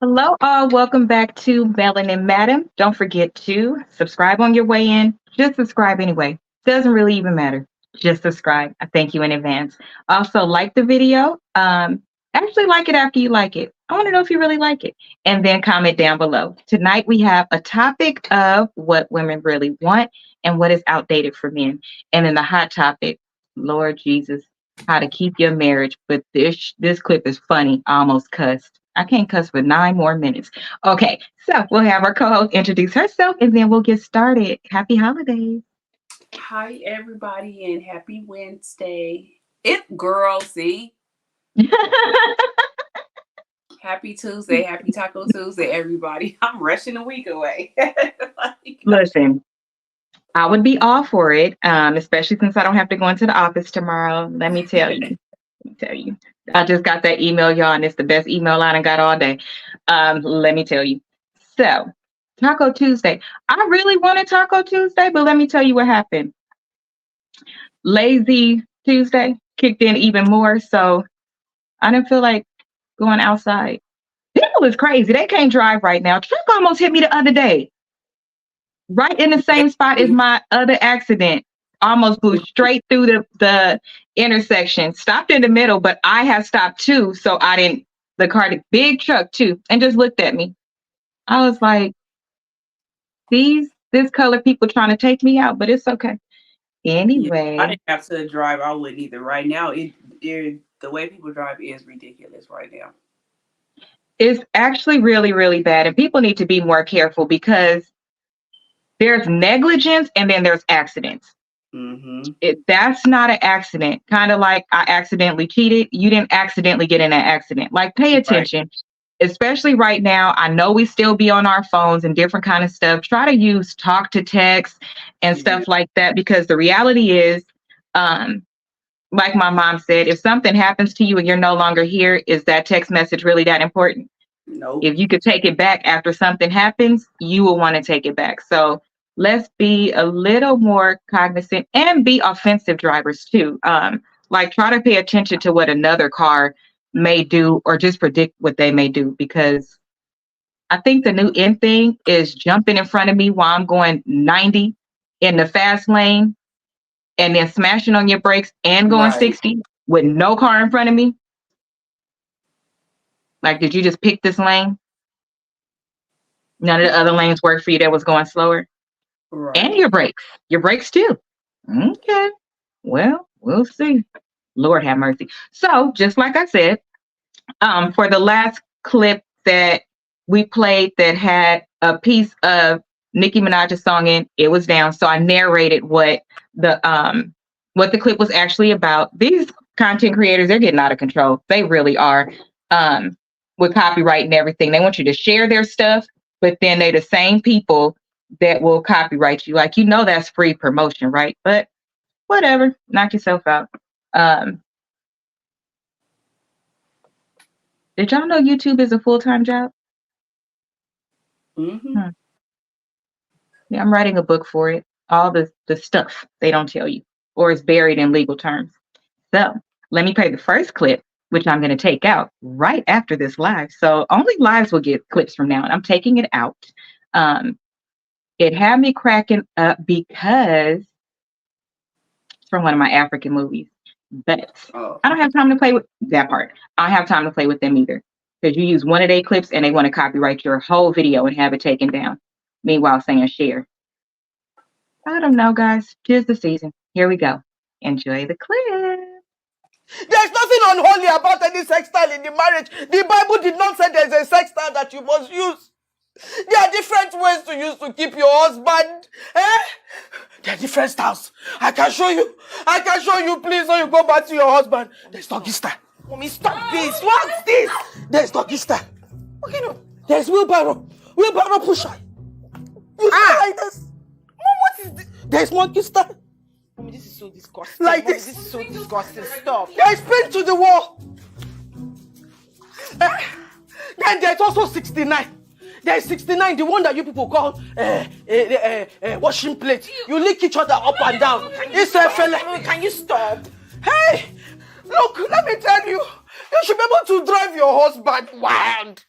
Hello, all. Welcome back to Melanin Madam. Don't forget to subscribe on your way in. Just subscribe anyway. Doesn't really even matter. Just subscribe. I thank you in advance. Also, like the video. Actually, like it after you like it. I want to know if you really like it. And then comment down below. Tonight, we have a topic of what women really want and what is outdated for men. And then the hot topic, Lord Jesus, how to keep your marriage. But this clip is funny. I almost cussed. I can't cuss for 9 more minutes. Okay, so we'll have our co-host introduce herself and then we'll get started. Happy holidays. Hi, everybody, and happy Wednesday. It's girl, see? Happy Tuesday, happy Taco Tuesday, everybody. I'm rushing a week away. Listen, I would be all for it, especially since I don't have to go into the office tomorrow. Let me tell you. I just got that email, y'all, and it's the best email I done got all day. Let me tell you. So, Taco Tuesday. I really wanted Taco Tuesday, but let me tell you what happened. Lazy Tuesday kicked in even more, so I didn't feel like going outside. People is crazy. They can't drive right now. Truck almost hit me the other day. Right in the same spot as my other accident. Almost blew straight through the intersection. Stopped in the middle, but I have stopped too, so I didn't. The car, the big truck too, and just looked at me. I was like, this color people trying to take me out, but it's okay. Anyway, I didn't have to drive. I wouldn't either. Right now, the way people drive is ridiculous right now. It's actually really, really bad, and people need to be more careful because there's negligence and then there's accidents. That's not an accident. Kind of like I accidentally cheated. You didn't accidentally get in an accident. Like, pay attention, especially right now. I know we still be on our phones and different kind of stuff. Try to use talk to text and stuff like that, because the reality is, like my mom said, if something happens to you and you're no longer here, is that text message really that important? No. If you could take it back after something happens, you will want to take it back. So let's be a little more cognizant and be offensive drivers too. Like, try to pay attention to what another car may do or just predict what they may do, because I think the new in thing is jumping in front of me while I'm going 90 in the fast lane and then smashing on your brakes and going 60 with no car in front of me. Like, did you just pick this lane? None of the other lanes worked for you that was going slower? Right. And your brakes too. Okay, well, we'll see. Lord have mercy. So, just like I said, for the last clip that we played that had a piece of Nicki Minaj's song in, it was down. So I narrated what the clip was actually about. These content creators, they're getting out of control. They really are. With copyright and everything, they want you to share their stuff, but then they're the same people that will copyright you. Like, that's free promotion, right? But whatever, knock yourself out. Did y'all know YouTube is a full-time job? Yeah, I'm writing a book for it. All the stuff they don't tell you, or it's buried in legal terms. So let me play the first clip, which I'm going to take out right after this live. So only lives will get clips from now on. I'm taking it out. It had me cracking up because it's from one of my African movies. But I don't have time to play with that part. I don't have time to play with them either, because you use one of their clips and they want to copyright your whole video and have it taken down. Meanwhile, saying share. I don't know, guys. 'Tis the season. Here we go. Enjoy the clip. There's nothing unholy about any sex style in the marriage. The Bible did not say there's a sex style that you must use. There are different ways to use to keep your husband. There are different styles. I can show you. Please, so you go back to your husband. There's doggy style. Mommy, stop this. What's this? There's doggy style. Okay, no. There's wheelbarrow. Wheelbarrow pusher. You like this. Mom, what is this? There's monkey style. Mommy, this is so disgusting. Like Mommy, this. This is so disgusting. Stop. There's paint to the wall. Then there's also 69. There's 69, the one that you people call washing plate. You lick each other up and down. Can you stop? Can you stop? Hey, look, let me tell you. You should be able to drive your husband wild.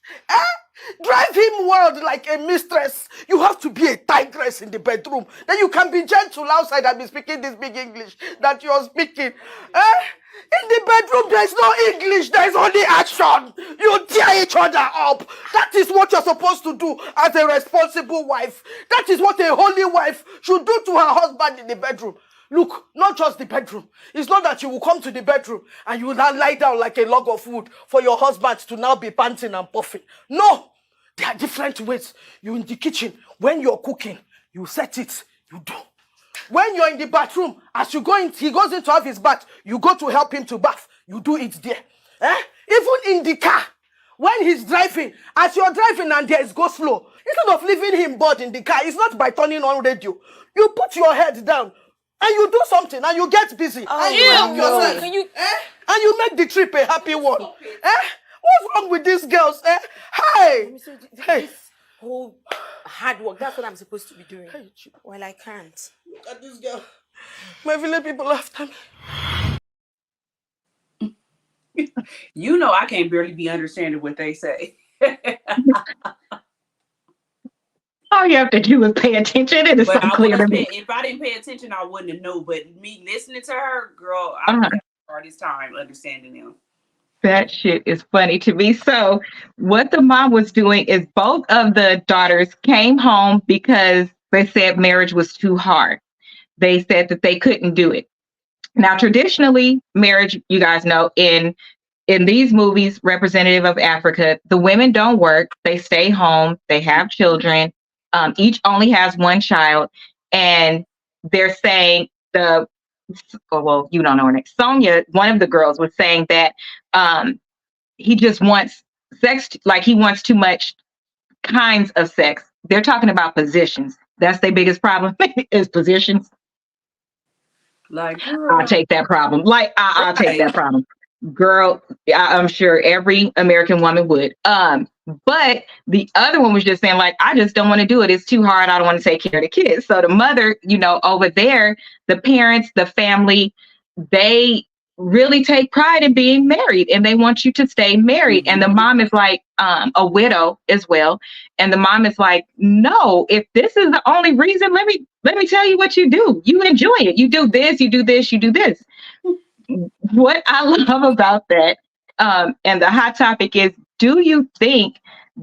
Drive him wild like a mistress. You have to be a tigress in the bedroom. Then you can be gentle outside and be speaking this big English that you're speaking. In the bedroom, there's no English. There's only action. You tear each other up. That is what you're supposed to do as a responsible wife. That is what a holy wife should do to her husband in the bedroom. Look, not just the bedroom. It's not that you will come to the bedroom and you will now lie down like a log of wood for your husband to now be panting and puffing. No, there are different ways. You in the kitchen, when you're cooking, you set it, you do. When you're in the bathroom, as you go in, he goes in to have his bath, you go to help him to bath, you do it there. Even in the car, when he's driving, as you're driving and there is go slow, instead of leaving him bored in the car, it's not by turning on radio. You put your head down and you do something and you get busy. And you help yourself. Can you? And you make the trip a happy one. What's wrong with these girls? Hey! This whole hard work, that's what I'm supposed to be doing. Well, I can't. Look at this girl. My village people after me. You know I can't barely be understanding what they say. All you have to do is pay attention. It is so clear to me. If I didn't pay attention, I wouldn't have known. But me listening to her, girl, I'm having the hardest time understanding them. That shit is funny to me. So what the mom was doing is both of the daughters came home because they said marriage was too hard. They said that they couldn't do it. Now, traditionally, marriage, you guys know, in these movies, representative of Africa, the women don't work. They stay home. They have children. Each only has one child. And they're saying well, you don't know her name. Sonia, one of the girls, was saying that he just wants sex, like he wants too much kinds of sex. They're talking about positions. That's their biggest problem is positions. Like, I'll take that problem. Like, I'll take that problem. Girl, I'm sure every American woman would. But the other one was just saying, like, I just don't want to do it. It's too hard. I don't want to take care of the kids. So the mother, you know, over there, the parents, the family, they really take pride in being married and they want you to stay married. And the mom is like a widow as well. And the mom is like, no, if this is the only reason, let me tell you what you do. You enjoy it. You do this, you do this, you do this. What I love about that, and the hot topic is, do you think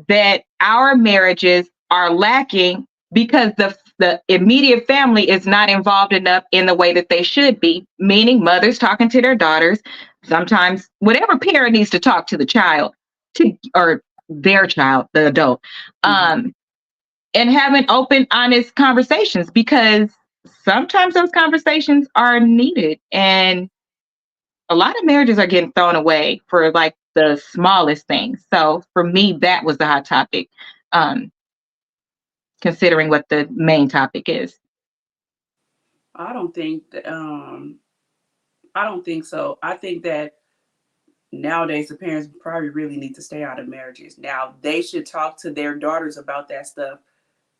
that our marriages are lacking because the immediate family is not involved enough in the way that they should be? Meaning mothers talking to their daughters, sometimes whatever parent needs to talk to the child, or their child, the adult, and having open, honest conversations, because sometimes those conversations are needed. And a lot of marriages are getting thrown away for like the smallest things. So for me, that was the hot topic, considering what the main topic is. I don't think that, I don't think so. I think that nowadays the parents probably really need to stay out of marriages. Now, they should talk to their daughters about that stuff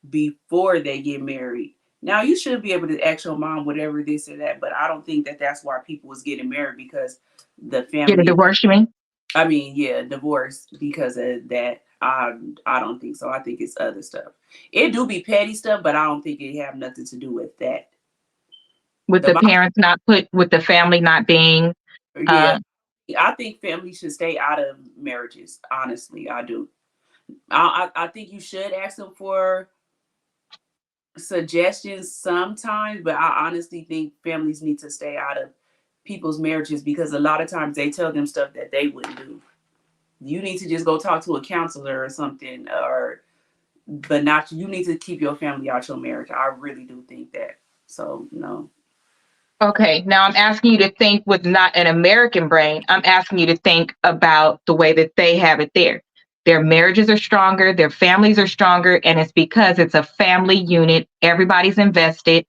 before they get married. Now, you should be able to ask your mom whatever this or that, but I don't think that that's why people was getting married, because the family... Get a divorce, you mean? I mean, yeah, divorce because of that. I don't think so. I think it's other stuff. It do be petty stuff, but I don't think it have nothing to do with that. With the parents not with the family not being... Yeah, I think families should stay out of marriages. Honestly, I do. I think you should ask them for suggestions sometimes, but I honestly think families need to stay out of people's marriages, because a lot of times they tell them stuff that they wouldn't do. You need to just go talk to a counselor or something, but not, you need to keep your family out your marriage. I really do think that. So no. Okay, now I'm asking you to think with not an American brain. I'm asking you to think about the way that they have it there. Their marriages are stronger, their families are stronger, and it's because it's a family unit. Everybody's invested.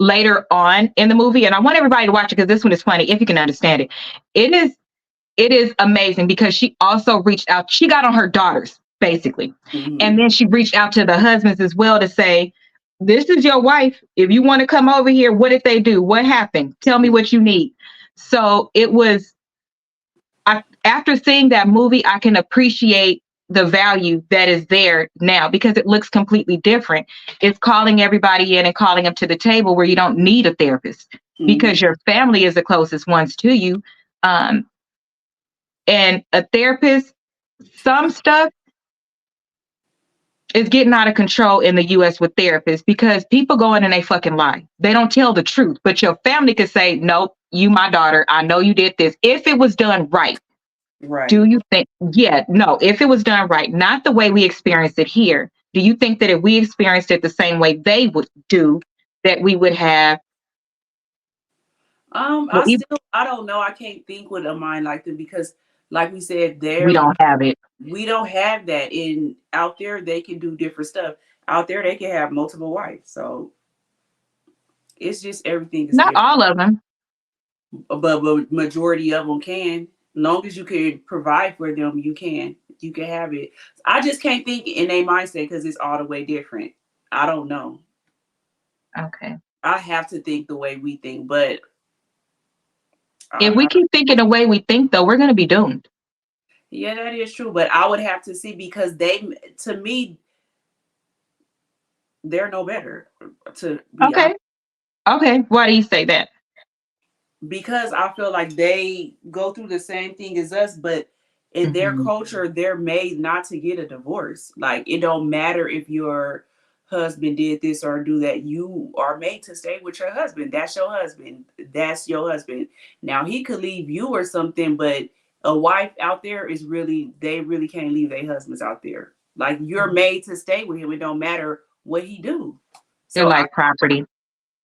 Later on in the movie, and I want everybody to watch it because this one is funny, if you can understand it. It is amazing because she also reached out. She got on her daughters, basically. And then she reached out to the husbands as well to say, this is your wife. If you want to come over here, what did they do? What happened? Tell me what you need. So it was after seeing that movie, I can appreciate the value that is there now because it looks completely different. It's calling everybody in and calling them to the table where you don't need a therapist because your family is the closest ones to you. And a therapist, some stuff is getting out of control in the US with therapists because people go in and they fucking lie. They don't tell the truth, but your family could say, nope, you my daughter. I know you did this. If it was done right. Right. Do you think, yeah, no, if it was done right, not the way we experienced it here, do you think that if we experienced it the same way they would do, that we would have? I don't know. I can't think with a mind like them because, like we said, we don't have it. We don't have that. Out there, they can do different stuff. Out there, they can have multiple wives. So it's just everything is not different. all of them, but majority of them can. As long as you can provide for them, you can have it. I just can't think in a mindset because it's all the way different. I don't know. Okay. I have to think the way we think, but if we keep thinking the way we think, though, we're going to be doomed. Yeah, that is true. But I would have to see because to me, they're no better. To be honest. Okay. Why do you say that? Because I feel like they go through the same thing as us, but in their culture, they're made not to get a divorce. Like it don't matter if your husband did this or do that. You are made to stay with your husband. That's your husband. That's your husband. Now he could leave you or something, but a wife out there they really can't leave their husbands out there. Like you're made to stay with him. It don't matter what he do. They're like property.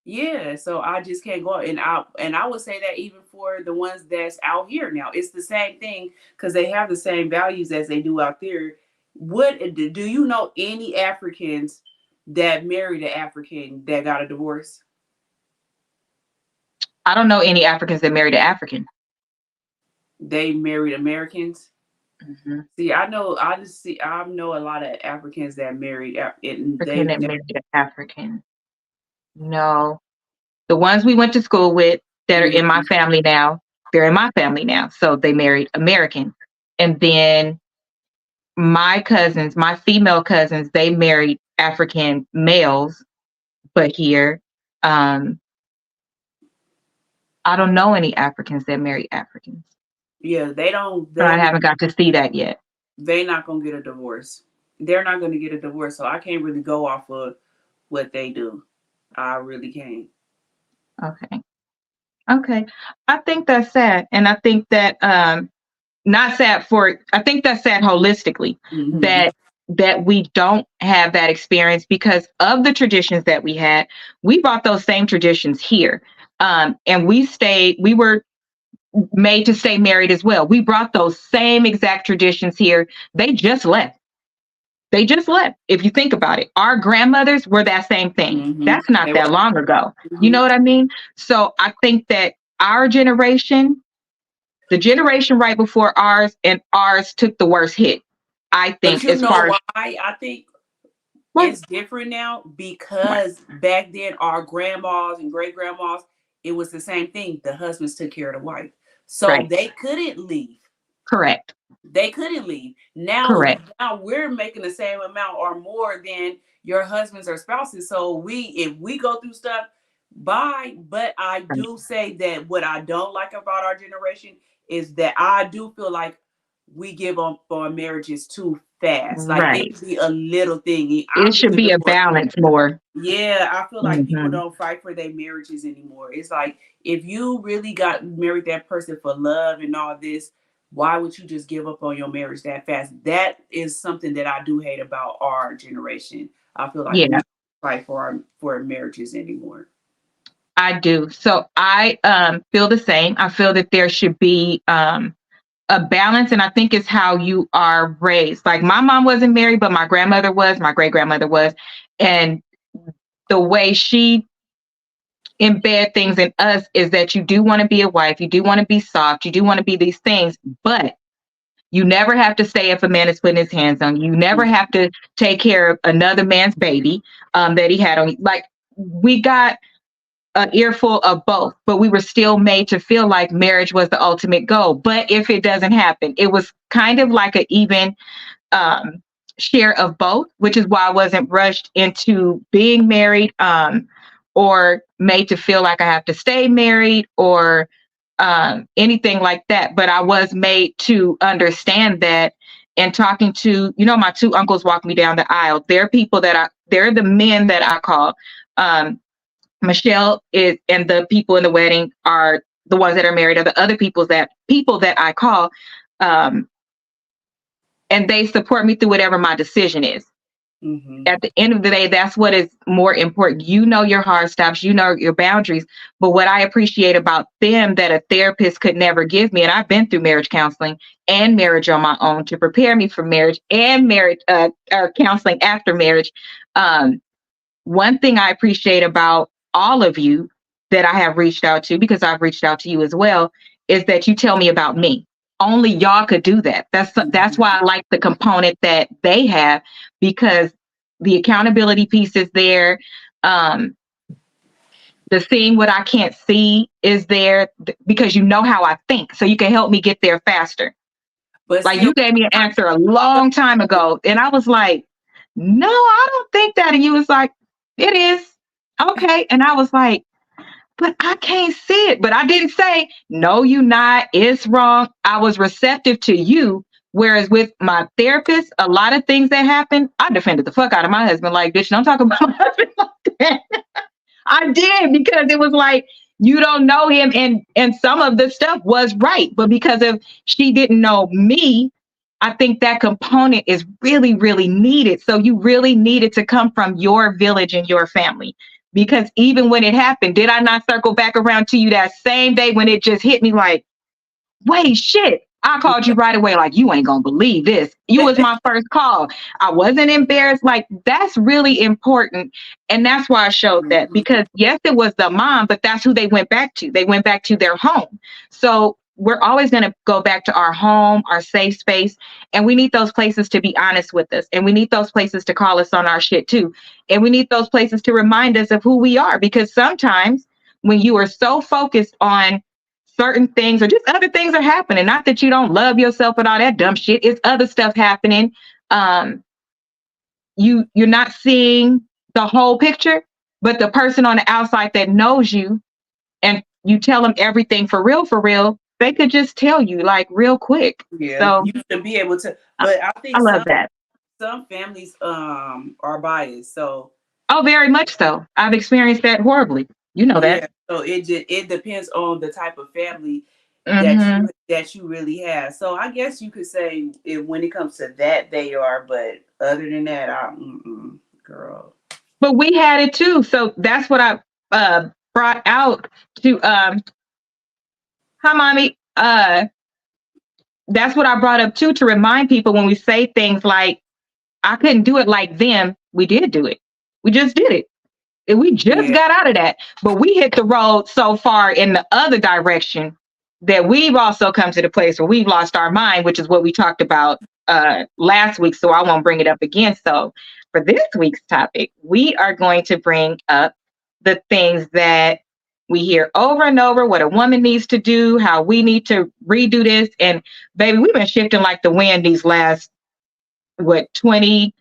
Yeah, so I just can't go and I would say that even for the ones that's out here now, it's the same thing because they have the same values as they do out there. Do you know any Africans that married an African that got a divorce? I don't know any Africans that married an African. They married Americans. See, I know a lot of Africans that married married an African. No, the ones we went to school with that are in my family now, they're in my family now. So they married American. And then my cousins, my female cousins, they married African males, but here, I don't know any Africans that marry Africans. Yeah, they don't. I haven't got to see that yet. They're not going to get a divorce. They're not going to get a divorce. So I can't really go off of what they do. I really can't. Okay. I think that's sad. And I think that, I think that's sad holistically that we don't have that experience because of the traditions that we had. We brought those same traditions here. And we were made to stay married as well. We brought those same exact traditions here. They just left. If you think about it, our grandmothers were that same thing. That's not that long ago. You know what I mean? So I think that our generation, the generation right before ours and ours took the worst hit. I think. But you know why? I think it's different now because back then our grandmas and great grandmas, it was the same thing. The husbands took care of the wife. So they couldn't leave. Correct. They couldn't leave. Now we're making the same amount or more than your husbands or spouses. So if we go through stuff, bye. But I do say that what I don't like about our generation is that I do feel like we give up on marriages too fast. Like it should be a little thing. It should be a balance more. Yeah, I feel like people don't fight for their marriages anymore. It's like if you really got married that person for love and all this, why would you just give up on your marriage that fast? That is something that I do hate about our generation. I feel like we don't fight for marriages anymore. I do. So I feel the same. I feel that there should be a balance, and I think it's how you are raised. Like my mom wasn't married, but my grandmother was, my great grandmother was, and the way she embed things in us is that you do want to be a wife, you do want to be soft, you do want to be these things, but you never have to say if a man is putting his hands on you. You never have to take care of another man's baby that he had on you. Like we got an earful of both, but we were still made to feel like marriage was the ultimate goal. But if it doesn't happen, it was kind of like an even share of both, which is why I wasn't rushed into being married, or made to feel like I have to stay married or anything like that. But I was made to understand that, and talking to, my two uncles walked me down the aisle. They're people that they're the men that I call. Michelle is, and the people in the wedding are the ones that are married, are the other people that I call, and they support me through whatever my decision is. Mm-hmm. At the end of the day, that's what is more important. Your hard stops, your boundaries. But what I appreciate about them that a therapist could never give me, and I've been through marriage counseling and marriage on my own to prepare me for marriage, and marriage or counseling after marriage. One thing I appreciate about all of you that I have reached out to, because I've reached out to you as well, is that you tell me about me. Only y'all could do that. That's why I like the component that they have, because the accountability piece is there. The seeing what I can't see is there, because you know how I think, so you can help me get there faster. But like, you gave me an answer a long time ago, and I was like, no, I don't think that. And you was like, it is. Okay. And I was like, but I can't see it. But I didn't say, no, you not, it's wrong. I was receptive to you. Whereas with my therapist, a lot of things that happened, I defended the fuck out of my husband. Like, bitch, don't talk about my husband like that. I did, because it was like, you don't know him. And some of the stuff was right. But because of she didn't know me, I think that component is really, really needed. So you really needed to come from your village and your family. Because even when it happened, did I not circle back around to you that same day when it just hit me like, wait, shit, I called you right away. Like, you ain't gonna believe this. You was my first call. I wasn't embarrassed. Like, that's really important. And that's why I showed that, because yes, it was the mom, but that's who they went back to. They went back to their home. So we're always going to go back to our home, our safe space. And we need those places to be honest with us. And we need those places to call us on our shit too. And we need those places to remind us of who we are. Because sometimes when you are so focused on certain things, or just other things are happening, not that you don't love yourself and all that dumb shit, it's other stuff happening. You're not seeing the whole picture, but the person on the outside that knows you, and you tell them everything for real, they could just tell you like real quick. Yeah, so you should be able to. But I think I love that. Some families are biased. So very much so. I've experienced that horribly. You know that. So it depends on the type of family that you really have. So I guess you could say when it comes to that, they are. But other than that, girl. But we had it too. So that's what I brought out to hi mommy. That's what I brought up too, to remind people when we say things like, I couldn't do it like them. We did do it. We just did it. And we just got out of that. But we hit the road so far in the other direction that we've also come to the place where we've lost our mind, which is what we talked about last week. So I won't bring it up again. So for this week's topic, we are going to bring up the things that we hear over and over, what a woman needs to do, how we need to redo this. And baby, we've been shifting like the wind these last, 20,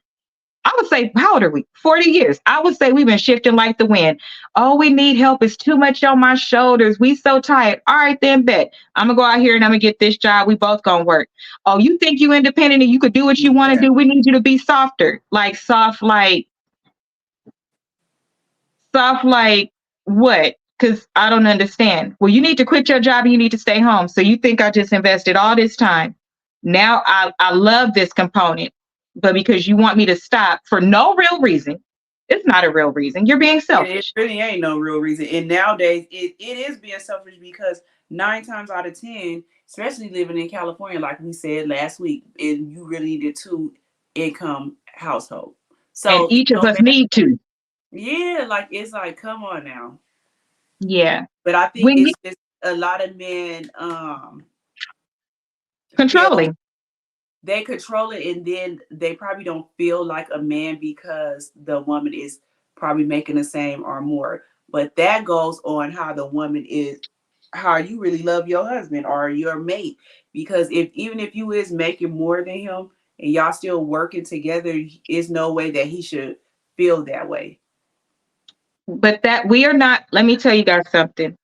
I would say, how old are we? 40 years. I would say we've been shifting like the wind. Oh, we need help. It's too much on my shoulders. We so tired. All right, then bet. I'm going to go out here and I'm going to get this job. We both going to work. Oh, you think you independent and you could do what you want to do? We need you to be softer. Like soft, like what? Because I don't understand. Well, you need to quit your job and you need to stay home. So you think I just invested all this time. Now I love this component, but because you want me to stop for no real reason, it's not a real reason. You're being selfish. It really ain't no real reason. And nowadays it is being selfish, because 9 times out of 10, especially living in California, like we said last week, and you really need a 2-income household. So and each of us need to. Yeah, like it's like, come on now. Yeah. But I think it's just a lot of men controlling. They control it, and then they probably don't feel like a man because the woman is probably making the same or more. But that goes on how the woman is, how you really love your husband or your mate. Because even if you is making more than him and y'all still working together, is no way that he should feel that way. But that we are not, let me tell you guys something,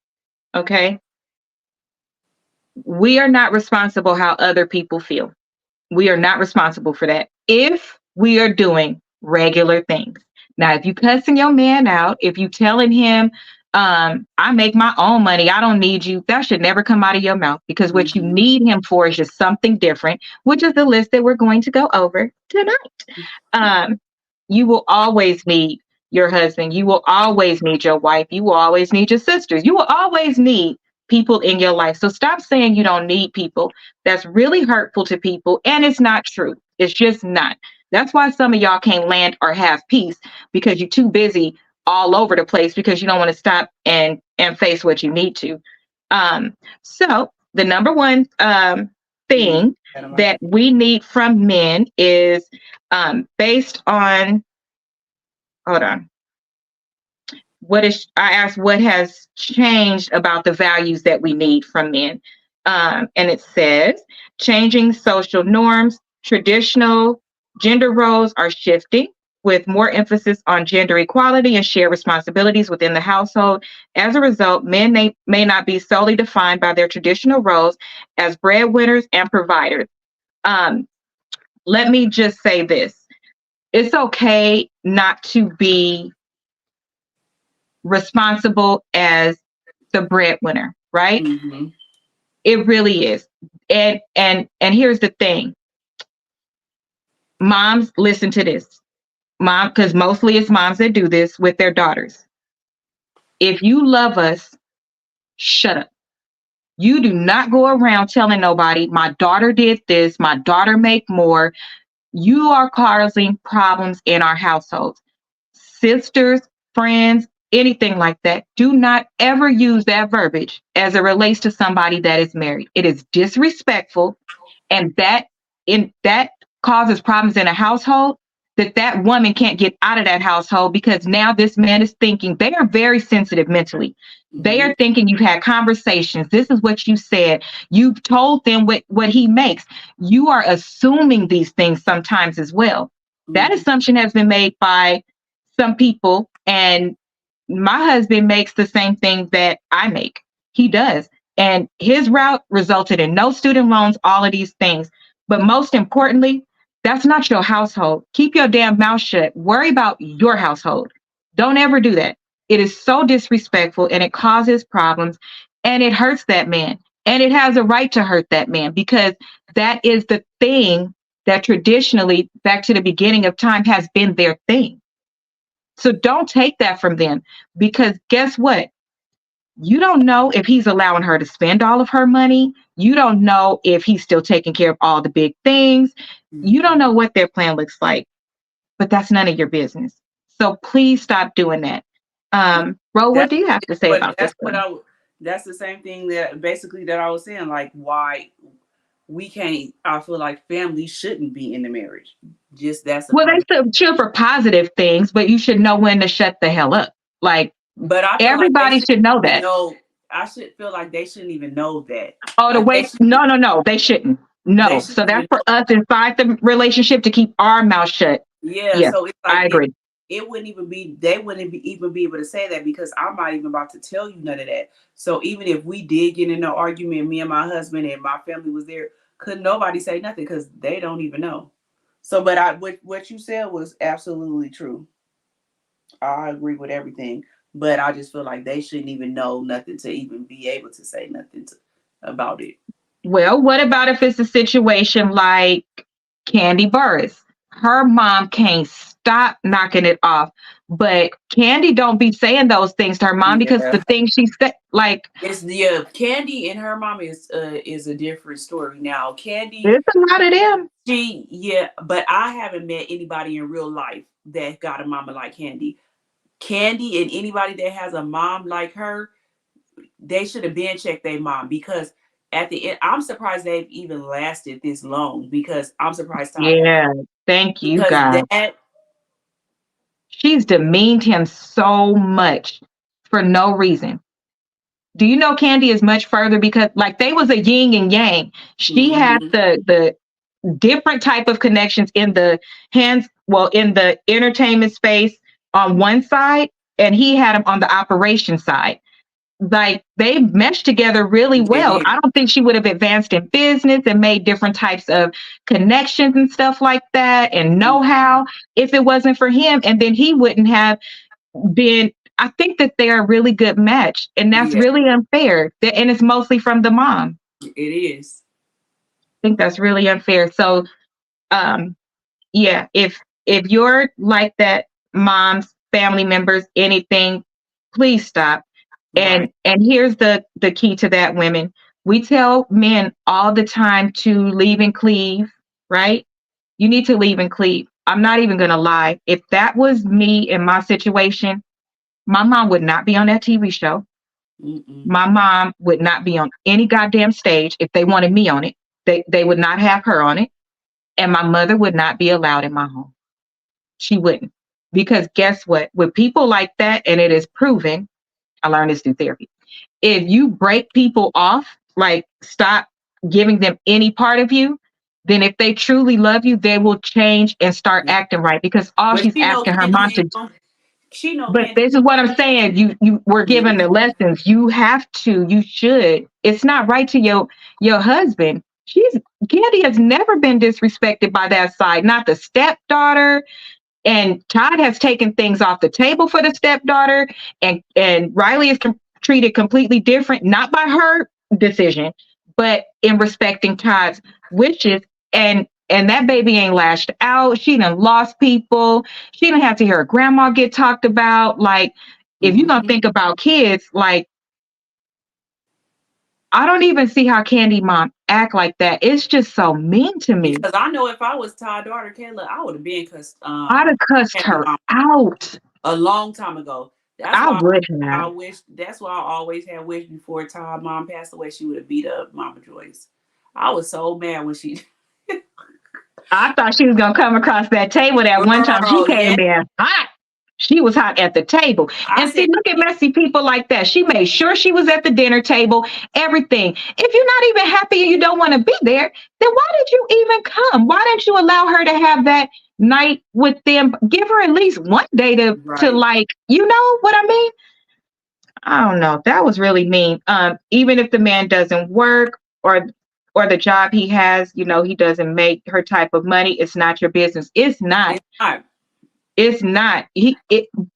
okay? We are not responsible how other people feel. We are not responsible for that if we are doing regular things. Now, if you cussing your man out, if you telling him, I make my own money, I don't need you, that should never come out of your mouth, because what you need him for is just something different, which is the list that we're going to go over tonight. You will always need your husband. You will always need your wife. You will always need your sisters. You will always need people in your life. So stop saying you don't need people. That's really hurtful to people, and it's not true. It's just not. That's why some of y'all can't land or have peace, because you're too busy all over the place, because you don't want to stop and face what you need to. So the number one thing that we need from men is based on, hold on. I asked what has changed about the values that we need from men. And it says, changing social norms, traditional gender roles are shifting with more emphasis on gender equality and shared responsibilities within the household. As a result, men may not be solely defined by their traditional roles as breadwinners and providers. Let me just say this. It's okay not to be responsible as the breadwinner, right? Mm-hmm. It really is. And here's the thing. Moms, listen to this. Mom, because mostly it's moms that do this with their daughters. If you love us, shut up. You do not go around telling nobody, my daughter did this, my daughter make more. You are causing problems in our households. Sisters, friends, anything like that, do not ever use that verbiage as it relates to somebody that is married. It is disrespectful, and that causes problems in a household that woman can't get out of that household, because now this man is thinking, they are very sensitive mentally. They are thinking you've had conversations. This is what you said. You've told them what he makes. You are assuming these things sometimes as well. That assumption has been made by some people, and my husband makes the same thing that I make. He does. And his route resulted in no student loans, all of these things. But most importantly, that's not your household. Keep your damn mouth shut. Worry about your household. Don't ever do that. It is so disrespectful, and it causes problems, and it hurts that man. And it has a right to hurt that man, because that is the thing that traditionally, back to the beginning of time, has been their thing. So don't take that from them, because guess what? You don't know if he's allowing her to spend all of her money. You don't know if he's still taking care of all the big things. You don't know what their plan looks like, but that's none of your business. So please stop doing that. Ro, what do you have to say about this? That's the same thing that basically that I was saying, like why we can't, I feel like family shouldn't be in the marriage. Just well, they should for positive things, but you should know when to shut the hell up. Like, but I everybody should know that. I should feel like they shouldn't even know that. Oh, the way, no, they shouldn't. No, so that's for us inside the relationship to keep our mouth shut. Yeah, so it's like, I agree. They wouldn't even be able to say that, because I'm not even about to tell you none of that. So even if we did get in an argument, me and my husband and my family was there, couldn't nobody say nothing, because they don't even know. So, but what you said was absolutely true. I agree with everything, but I just feel like they shouldn't even know nothing to even be able to say nothing about it. Well, what about if it's a situation like Kandi Burruss? Her mom can't stop knocking it off, but Kandi don't be saying those things to her mom, because the things she said, like, it's Kandi and her mom is a different story. Now Kandi, there's a lot of them. But I haven't met anybody in real life that got a mama like Kandi. Kandi and anybody that has a mom like her, they should have been checked their mom, because at the end, I'm surprised they've even lasted this long, because I'm surprised. Thank you, God. She's demeaned him so much for no reason. Do you know Candy is much further because like they was a yin and yang. She had the different type of connections in the in the entertainment space on one side, and he had them on the operation side. Like they meshed together really well. I don't think she would have advanced in business and made different types of connections and stuff like that and know-how if it wasn't for him. And then he wouldn't have been. I think that they're a really good match, and that's really unfair. And it's mostly from the mom. It is. I think that's really unfair. So, yeah, if you're like that, moms, family members, anything, please stop. And here's the key to that, women. We tell men all the time to leave and cleave, right? You need to leave and cleave. I'm not even going to lie. If that was me in my situation, my mom would not be on that TV show. My mom would not be on any goddamn stage. If they wanted me on it, they would not have her on it. And my mother would not be allowed in my home. She wouldn't. Because guess what? With people like that, and it is proven, I learned this through therapy. If you break people off, like stop giving them any part of you, then if they truly love you, they will change and start acting right. Because all she's asking her mom to do. But this is what I'm saying. You were given the lessons. You should. It's not right to your husband. Candy has never been disrespected by that side, not the stepdaughter. And Todd has taken things off the table for the stepdaughter, and Riley is treated completely different, not by her decision, but in respecting Todd's wishes. And that baby ain't lashed out. She done lost people. She didn't have to hear her grandma get talked about. Like, if you're going to think about kids, like, I don't even see how Candy mom act like that. It's just so mean to me. Because I know if I was Todd's daughter, Kayla, I would have been cussed. I'd have cussed her out a long time ago. That's why I always had wished before Todd's mom passed away, she would have beat up Mama Joyce. I was so mad when she... I thought she was going to come across that table that one time she came in hot. She was hot at the table. See, look at messy people like that. She made sure she was at the dinner table, everything. If you're not even happy and you don't want to be there, then why did you even come? Why didn't you allow her to have that night with them? Give her at least one day to like, you know what I mean? I don't know. That was really mean. Even if the man doesn't work or the job he has, you know, he doesn't make her type of money, it's not your business. It's not. It's not.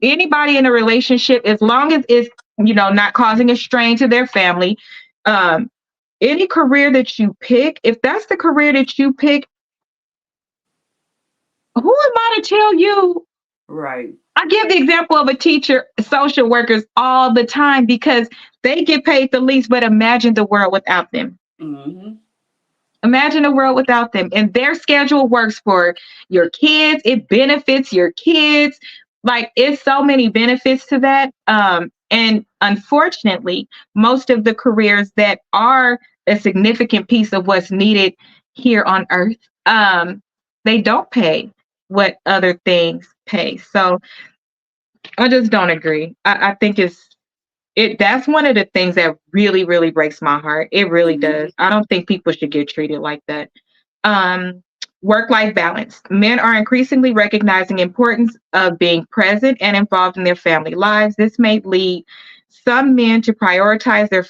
Anybody in a relationship, as long as it's, you know, not causing a strain to their family, any career that you pick, if that's the career that you pick, who am I to tell you? Right. I give the example of a teacher, social workers all the time because they get paid the least, but imagine the world without them. Imagine a world without them, and their schedule works for your kids. It benefits your kids. Like, it's so many benefits to that. And unfortunately, most of the careers that are a significant piece of what's needed here on earth, they don't pay what other things pay. So I just don't agree. I think that's one of the things that really, really breaks my heart. It really does. I don't think people should get treated like that. Work-life balance. Men are increasingly recognizing the importance of being present and involved in their family lives. This may lead some men to prioritize their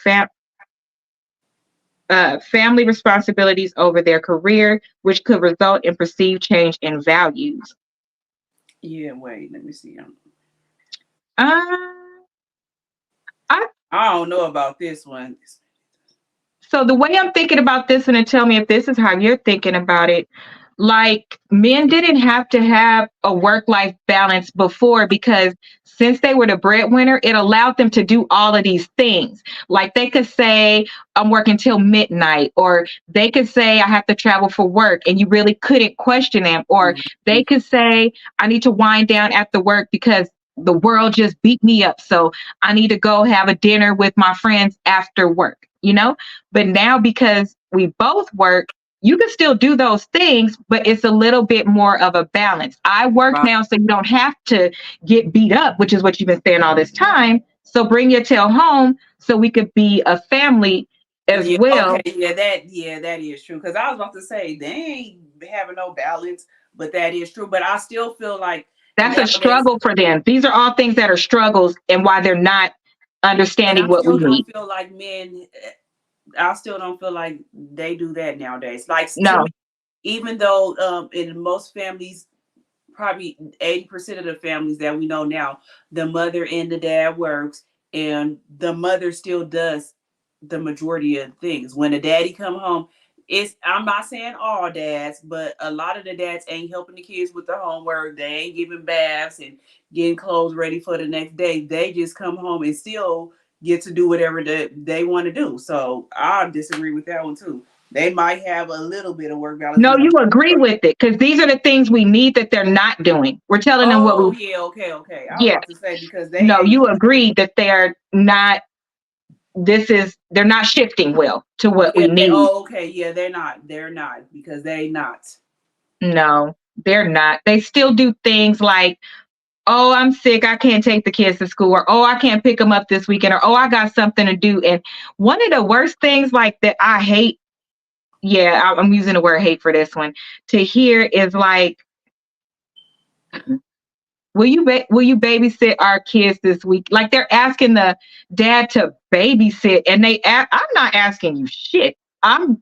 family responsibilities over their career, which could result in perceived change in values. Yeah, wait, let me see. I don't know about this one. So the way I'm thinking about this, and tell me if this is how you're thinking about it, like, men didn't have to have a work-life balance before, because since they were the breadwinner, it allowed them to do all of these things. Like, they could say, I'm working till midnight, or they could say, I have to travel for work, and you really couldn't question them. Or they could say, I need to wind down after work because the world just beat me up, so I need to go have a dinner with my friends after work, you know? But now, because we both work, you can still do those things, but it's a little bit more of a balance. I work now, so you don't have to get beat up, which is what you've been saying all this time. So bring your tail home so we could be a family as well. Okay, that is true. Because I was about to say they ain't having no balance, but that is true. But I still feel like that's a struggle for them. These are all things that are struggles and why they're not understanding what we need. Feel like men. I still don't feel like they do that nowadays. Like no, me, even though in most families, probably 80% of the families that we know now, the mother and the dad works, and the mother still does the majority of things. When the daddy come home, I'm not saying all dads, but a lot of the dads ain't helping the kids with the homework. They ain't giving baths and getting clothes ready for the next day. They just come home and still get to do whatever they want to do. So I disagree with that one too. They might have a little bit of work balance. No, you agree with it because these are the things we need that they're not doing. We're telling them what we. Yeah, okay. I was about to say because they. No, you agree that they're not. They're not shifting well to what we need. Okay. Yeah, they're not because they not. No, they're not. They still do things like, oh, I'm sick, I can't take the kids to school, or oh, I can't pick them up this weekend, or oh, I got something to do. And one of the worst things like that I hate, I'm using the word hate for this one, to hear is like, will you babysit our kids this week? Like they're asking the dad to babysit, and I'm not asking you shit. I'm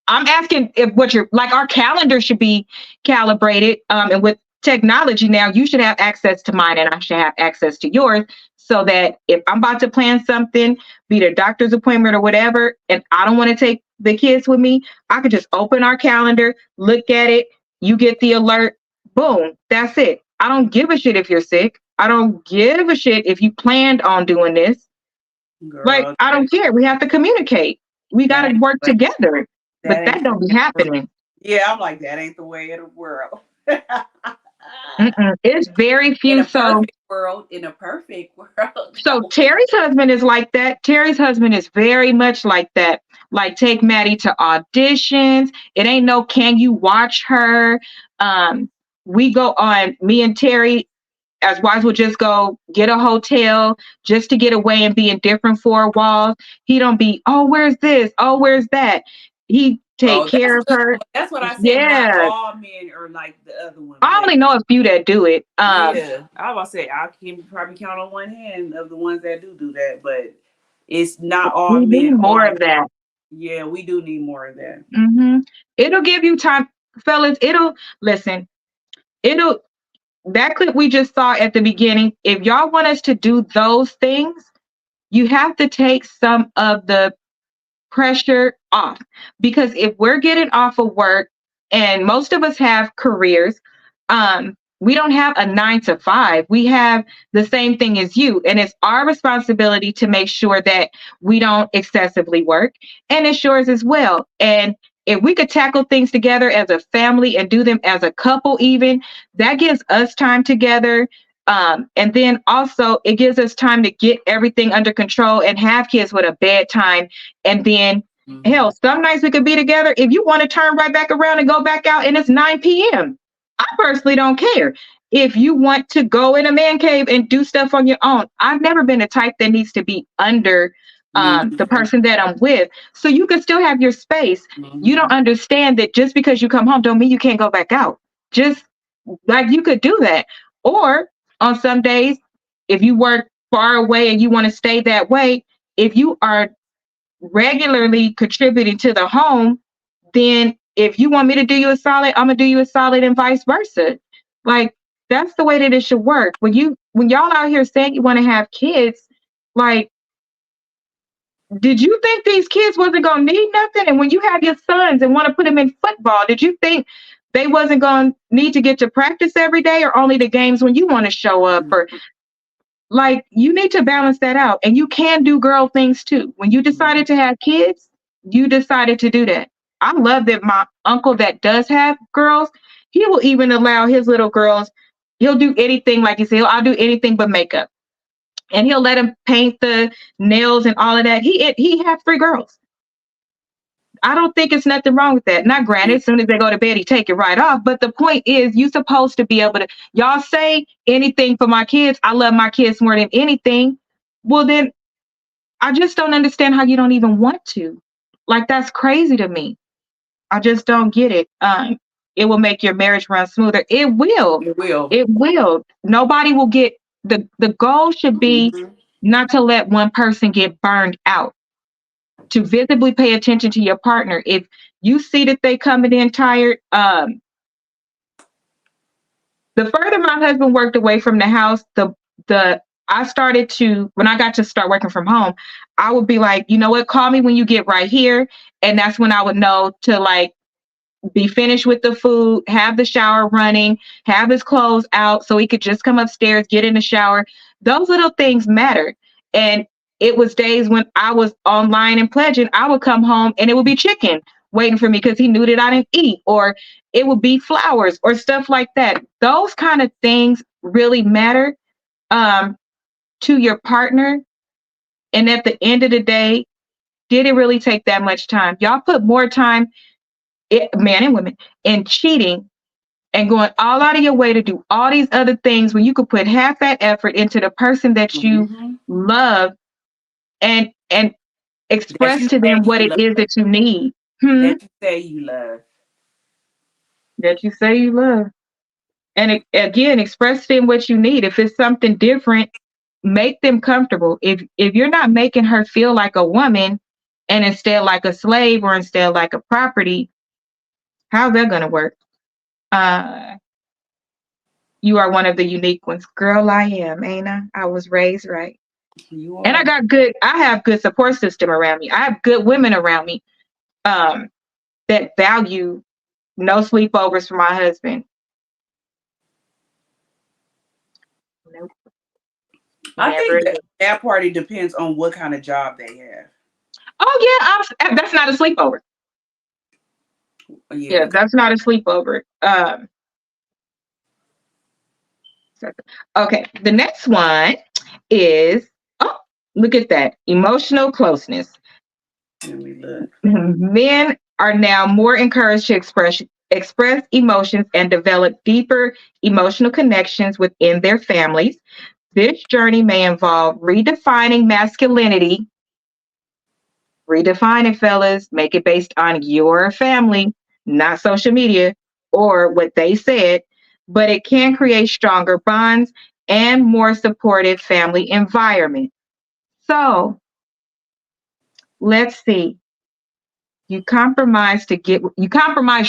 asking if what you're like. Our calendar should be calibrated, and with technology now, you should have access to mine, and I should have access to yours, so that if I'm about to plan something, be it a doctor's appointment or whatever, and I don't want to take the kids with me, I could just open our calendar, look at it, you get the alert, boom, that's it. I don't give a shit if you're sick. I don't give a shit if you planned on doing this. Girl, like, I don't care. We have to communicate. We got to work together. But that don't be happening. Yeah, I'm like, that ain't the way of the world. It's very few. In a perfect world. So Terry's husband is like that. Terry's husband is very much like that. Like, take Maddie to auditions. It ain't no, can you watch her? We go on, me and Terry as wives will just go get a hotel just to get away and be in different four walls. He don't be, oh, where's this? Oh, where's that? He take care of her. That's what I said. Yeah. Not all men are like the other women. I only know a few that do it. I was about to say, I can probably count on one hand of the ones that do that, but it's not all men. We need more of that. Yeah, we do need more of that. Mm-hmm. It'll give you time, fellas. That clip we just saw at the beginning, if y'all want us to do those things, you have to take some of the pressure off, because if we're getting off of work, and most of us have careers, we don't have a 9 to 5. We have the same thing as you, and it's our responsibility to make sure that we don't excessively work, and it's yours as well. And if we could tackle things together as a family and do them as a couple, even, that gives us time together. And then also it gives us time to get everything under control and have kids with a bedtime. And then hell, some nights we could be together. If you want to turn right back around and go back out and it's 9 p.m., I personally don't care. If you want to go in a man cave and do stuff on your own, I've never been the type that needs to be under the person that I'm with. So you can still have your space. You don't understand that just because you come home don't mean you can't go back out. Just like you could do that. Or on some days, if you work far away and you want to stay that way, if you are regularly contributing to the home, then if you want me to do you a solid, I'm gonna do you a solid, and vice versa. Like, that's the way that it should work. When y'all out here saying you want to have kids, like, did you think these kids wasn't gonna need nothing? And when you have your sons and want to put them in football, did you think they wasn't gonna need to get to practice every day, or only the games when you want to show up? Or like, you need to balance that out. And you can do girl things too. When you decided to have kids, you decided to do that. I love that my uncle that does have girls, he will even allow his little girls, he'll do anything, like you say, I'll do anything but makeup. And he'll let him paint the nails and all of that. He has 3 girls. I don't think it's nothing wrong with that. Not granted, as soon as they go to bed, he take it right off. But the point is, you're supposed to be able to, y'all say anything for my kids. I love my kids more than anything. Well, then I just don't understand how you don't even want to. Like, that's crazy to me. I just don't get it. It will make your marriage run smoother. It will. It will. It will. Nobody will get the goal should be not to let one person get burned out. To visibly pay attention to your partner. If you see that they coming in tired, the further my husband worked away from the house, the I started to, when I got to start working from home, I would be like, you know what, call me when you get right here. And that's when I would know to like be finished with the food, have the shower running, have his clothes out so he could just come upstairs, get in the shower. Those little things matter. And it was days when I was online and pledging, I would come home and it would be chicken waiting for me because he knew that I didn't eat, or it would be flowers or stuff like that. Those kind of things really matter to your partner. And at the end of the day, did it really take that much time? Y'all put more time, men and women, in cheating and going all out of your way to do all these other things when you could put half that effort into the person that you love and express to them what it is that you need. That you say you love. That you say you love. And again, express to them what you need. If it's something different, make them comfortable. If you're not making her feel like a woman and instead like a slave or instead like a property, how's that going to work? You are one of the unique ones. Girl, I am, ain't I? I was raised right. You are. And I have good support system around me. I have good women around me that value no sleepovers for my husband. Nope. I think that party depends on what kind of job they have. Oh yeah, that's not a sleepover. Yeah, that's not a sleepover. Okay, the next one is, oh, look at that, emotional closeness. Let me look. Men are now more encouraged to express emotions and develop deeper emotional connections within their families. This journey may involve redefining masculinity. Redefine it, fellas. Make it based on your family, not social media or what they said, but it can create stronger bonds and more supportive family environment. So let's see. You compromise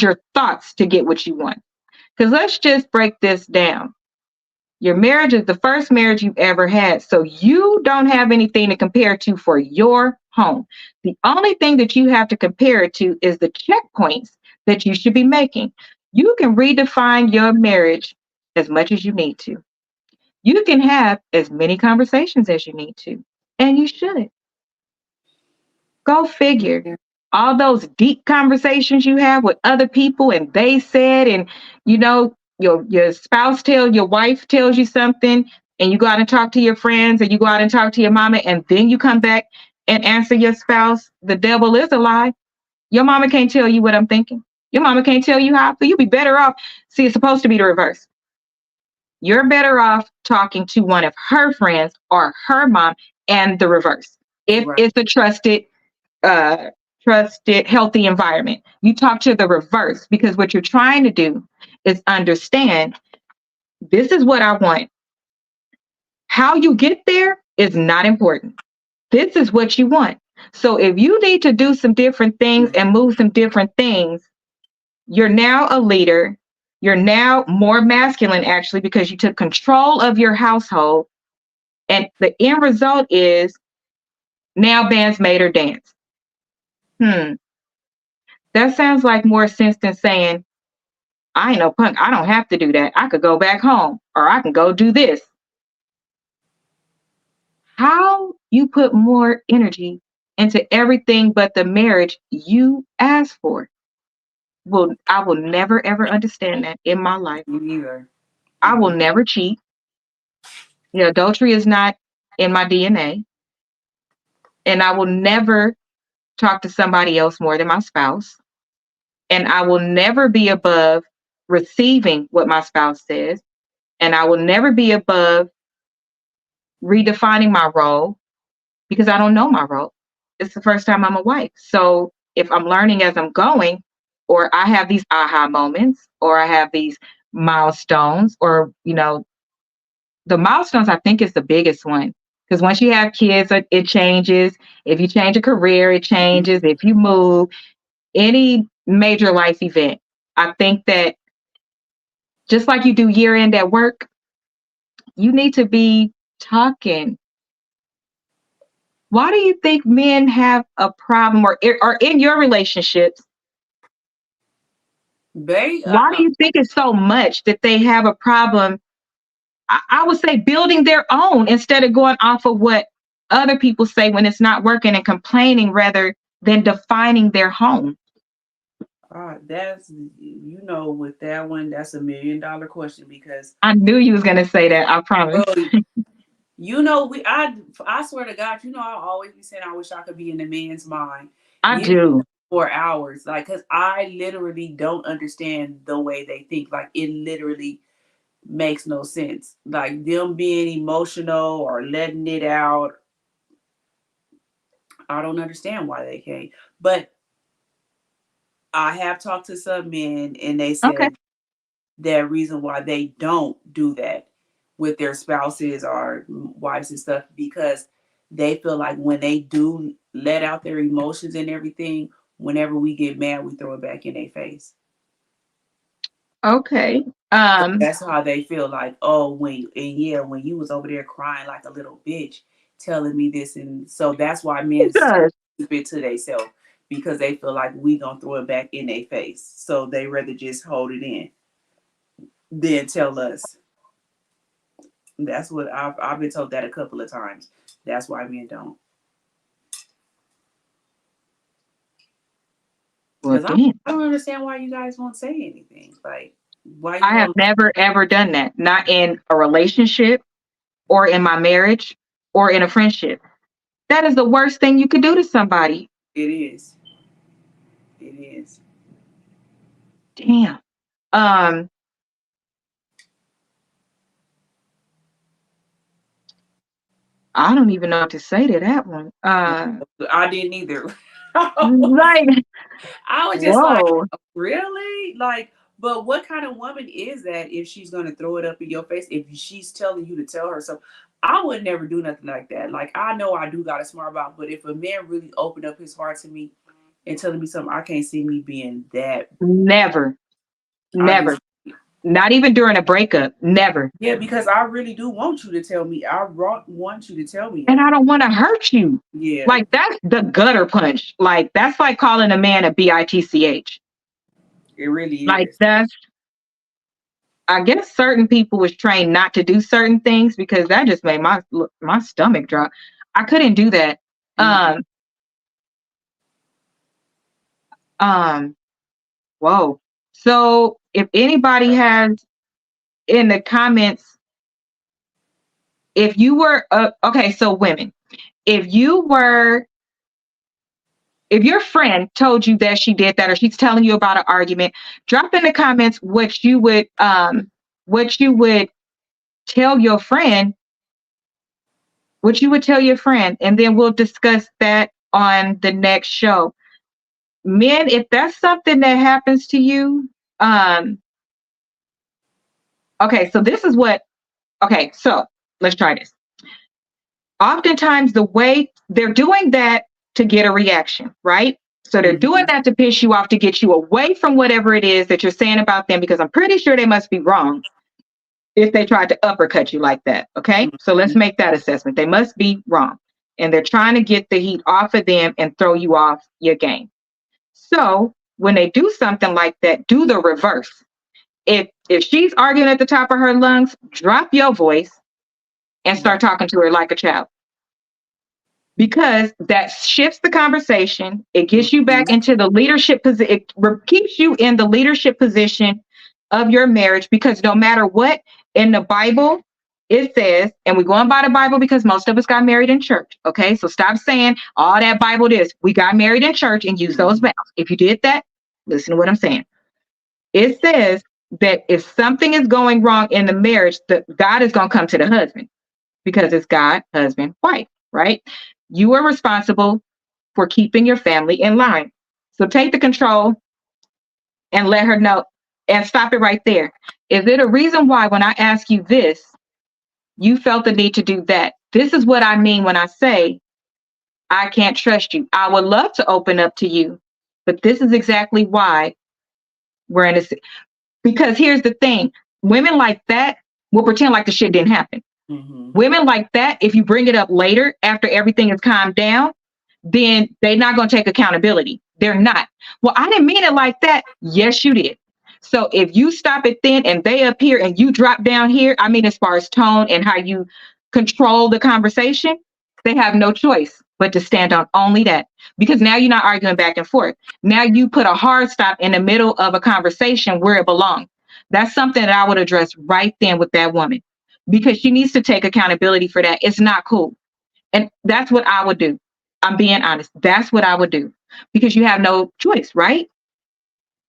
your thoughts to get what you want. Because let's just break this down. Your marriage is the first marriage you've ever had. So you don't have anything to compare to for your home. The only thing that you have to compare it to is the checkpoints that you should be making. You can redefine your marriage as much as you need to. You can have as many conversations as you need to, and you should. Go figure. All those deep conversations you have with other people and they said, and you know, your spouse your wife tells you something, and you go out and talk to your friends, and you go out and talk to your mama, and then you come back and answer your spouse. The devil is a lie. Your mama can't tell you what I'm thinking. Your mama can't tell you how I feel. You'll be better off. See, it's supposed to be the reverse. You're better off talking to one of her friends or her mom, and the reverse. If it's a trusted, healthy environment, you talk to the reverse, because what you're trying to do is understand, this is what I want. How you get there is not important. This is what you want. So if you need to do some different things and move some different things, you're now a leader. You're now more masculine, actually, because you took control of your household. And the end result is now bands made her dance. That sounds like more sense than saying, I ain't no punk. I don't have to do that. I could go back home, or I can go do this. How you put more energy into everything but the marriage you asked for? Well, I will never, ever understand that in my life. Me neither. I will never cheat. Adultery is not in my DNA. And I will never talk to somebody else more than my spouse. And I will never be above receiving what my spouse says. And I will never be above redefining my role because I don't know my role. It's the first time I'm a wife. So if I'm learning as I'm going, or I have these aha moments, or I have these milestones, or, you know, the milestones, I think, is the biggest one. Because once you have kids, it changes. If you change a career, it changes. If you move, any major life event, I think that just like you do year end at work, you need to be talking. Why do you think men have a problem, or in your relationships? Why do you think it's so much that they have a problem? I would say building their own instead of going off of what other people say when it's not working and complaining rather than defining their home. That's, you know, with that one, that's $1 million question, because I knew you was gonna say that. I promise. You know, I swear to God, you know, I always be saying I wish I could be in the man's mind. I do. For hours, like, because I literally don't understand the way they think. Like, it literally makes no sense. Like, them being emotional or letting it out, I don't understand why they can't. But I have talked to some men, and they said that reason why they don't do that with their spouses or wives and stuff, because they feel like when they do let out their emotions and everything, whenever we get mad, we throw it back in their face. Okay. So that's how they feel, like, oh, when you was over there crying like a little bitch, telling me this, and so that's why men keep it to themselves, because they feel like we gonna throw it back in their face. So they rather just hold it in than tell us. That's what I've been told that a couple of times. That's why men don't. Because I don't understand why you guys won't say anything. Like, why? I have never ever done that. Not in a relationship, or in my marriage, or in a friendship. That is the worst thing you could do to somebody. It is. It is. Damn. I don't even know what to say to that one. I didn't either. Right. I was just like, really? Like, but what kind of woman is that if she's gonna throw it up in your face, if she's telling you to tell her so? I would never do nothing like that. Like, I know I do got a smart mouth, but if a man really opened up his heart to me and telling me something, I can't see me being that. Never. Not even during a breakup. Never. Yeah, because I really do want you to tell me. I want you to tell me. And I don't want to hurt you. Yeah. Like, that's the gutter punch. Like, that's like calling a man a bitch. It really is. Like, I guess certain people was trained not to do certain things, because that just made my stomach drop. I couldn't do that. Whoa. So if anybody has in the comments, if you were okay, so women, if your friend told you that she did that, or she's telling you about an argument, drop in the comments what you would tell your friend, and then we'll discuss that on the next show. Men, if that's something that happens to you, okay, so this is what, okay, so let's try this. Oftentimes the way they're doing that to get a reaction, right? So they're doing that to piss you off, to get you away from whatever it is that you're saying about them, because I'm pretty sure they must be wrong if they tried to uppercut you like that, okay? So let's make that assessment. They must be wrong, and they're trying to get the heat off of them and throw you off your game. So when they do something like that, do the reverse. If she's arguing at the top of her lungs, drop your voice and start talking to her like a child. Because that shifts the conversation. It gets you back into the leadership position. It keeps you in the leadership position of your marriage, because no matter what in the Bible, it says, and we're going by the Bible because most of us got married in church. Okay, so stop saying all that Bible is. We got married in church, and use those vows. If you did that, listen to what I'm saying. It says that if something is going wrong in the marriage, that God is going to come to the husband, because it's God, husband, wife, right? You are responsible for keeping your family in line. So take the control and let her know and stop it right there. Is it a reason why when I ask you this, you felt the need to do that? This is what I mean when I say I can't trust you. I would love to open up to you, but this is exactly why we're in this. Because here's the thing, women like that will pretend like the shit didn't happen. Women like that, if you bring it up later after everything is calmed down, then they're not going to take accountability. They're not. Well, I didn't mean it like that. Yes, you did. So if you stop it then and they up here and you drop down here, I mean, as far as tone and how you control the conversation, they have no choice but to stand on only that. Because now you're not arguing back and forth. Now you put a hard stop in the middle of a conversation where it belongs. That's something that I would address right then with that woman, because she needs to take accountability for that. It's not cool. And that's what I would do. I'm being honest. That's what I would do, because you have no choice, right?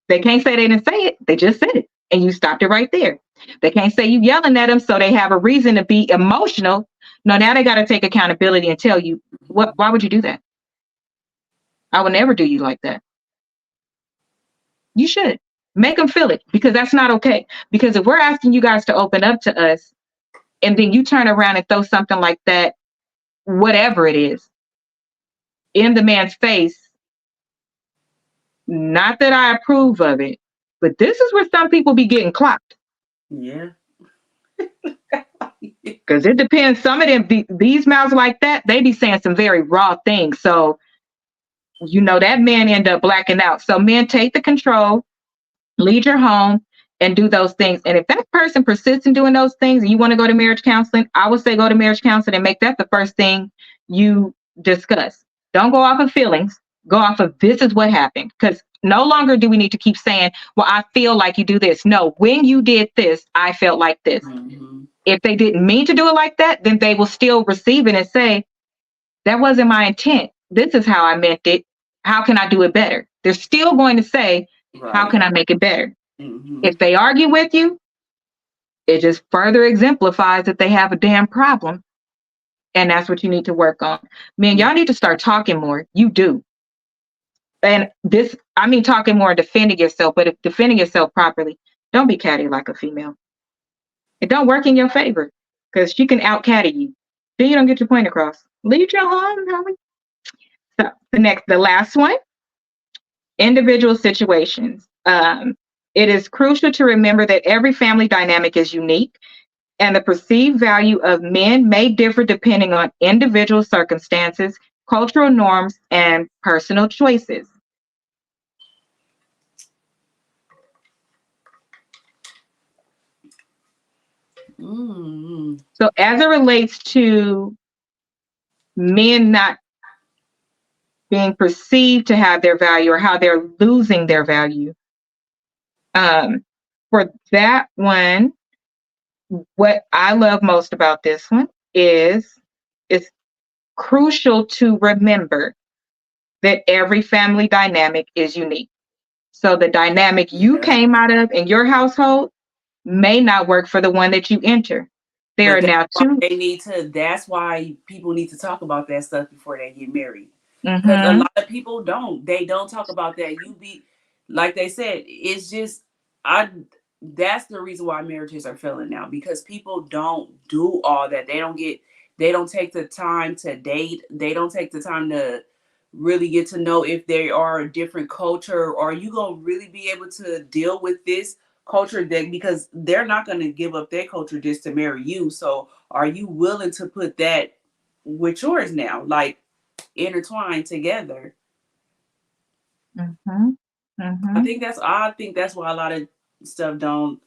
They can't say they didn't say it. They just said it. And you stopped it right there. They can't say you yelling at them, so they have a reason to be emotional. No, now they got to take accountability and tell you, why would you do that? I would never do you like that. You should. Make them feel it, because that's not okay. Because if we're asking you guys to open up to us, and then you turn around and throw something like that, whatever it is, in the man's face, not that I approve of it, but this is where some people be getting clocked. Yeah. Because it depends. Some of them, these mouths like that, they be saying some very raw things. So, you know, that man end up blacking out. So men, take the control, lead your home, and do those things. And if that person persists in doing those things and you want to go to marriage counseling, I would say go to marriage counseling and make that the first thing you discuss. Don't go off of feelings. Go off of this is what happened. Because no longer do we need to keep saying, well, I feel like you do this. No, when you did this, I felt like this. If they didn't mean to do it like that, then they will still receive it and say, that wasn't my intent. This is how I meant it. How can I do it better? They're still going to say, how can I make it better? If they argue with you, it just further exemplifies that they have a damn problem. And that's what you need to work on. Man, y'all need to start talking more. You do. And this, I mean, talking more and defending yourself, but if defending yourself properly, don't be catty like a female. It don't work in your favor, because she can out catty you. Then you don't get your point across. Lead your home, homie. So the last one, individual situations. It is crucial to remember that every family dynamic is unique, and the perceived value of men may differ depending on individual circumstances, cultural norms, and personal choices. So as it relates to men not being perceived to have their value, or how they're losing their value, for that one, what I love most about this one is it's crucial to remember that every family dynamic is unique. So the dynamic you came out of in your household may not work for the one that you enter. There are now two. That's why people need to talk about that stuff before they get married. Because a lot of people don't. They don't talk about that. Like they said, it's just, that's the reason why marriages are failing now, because people don't do all that. They don't take the time to date. They don't take the time to really get to know if they are a different culture, or are you going to really be able to deal with this culture, because they're not going to give up their culture just to marry you. So are you willing to put that with yours now, like intertwined together? I think that's why a lot of stuff don't,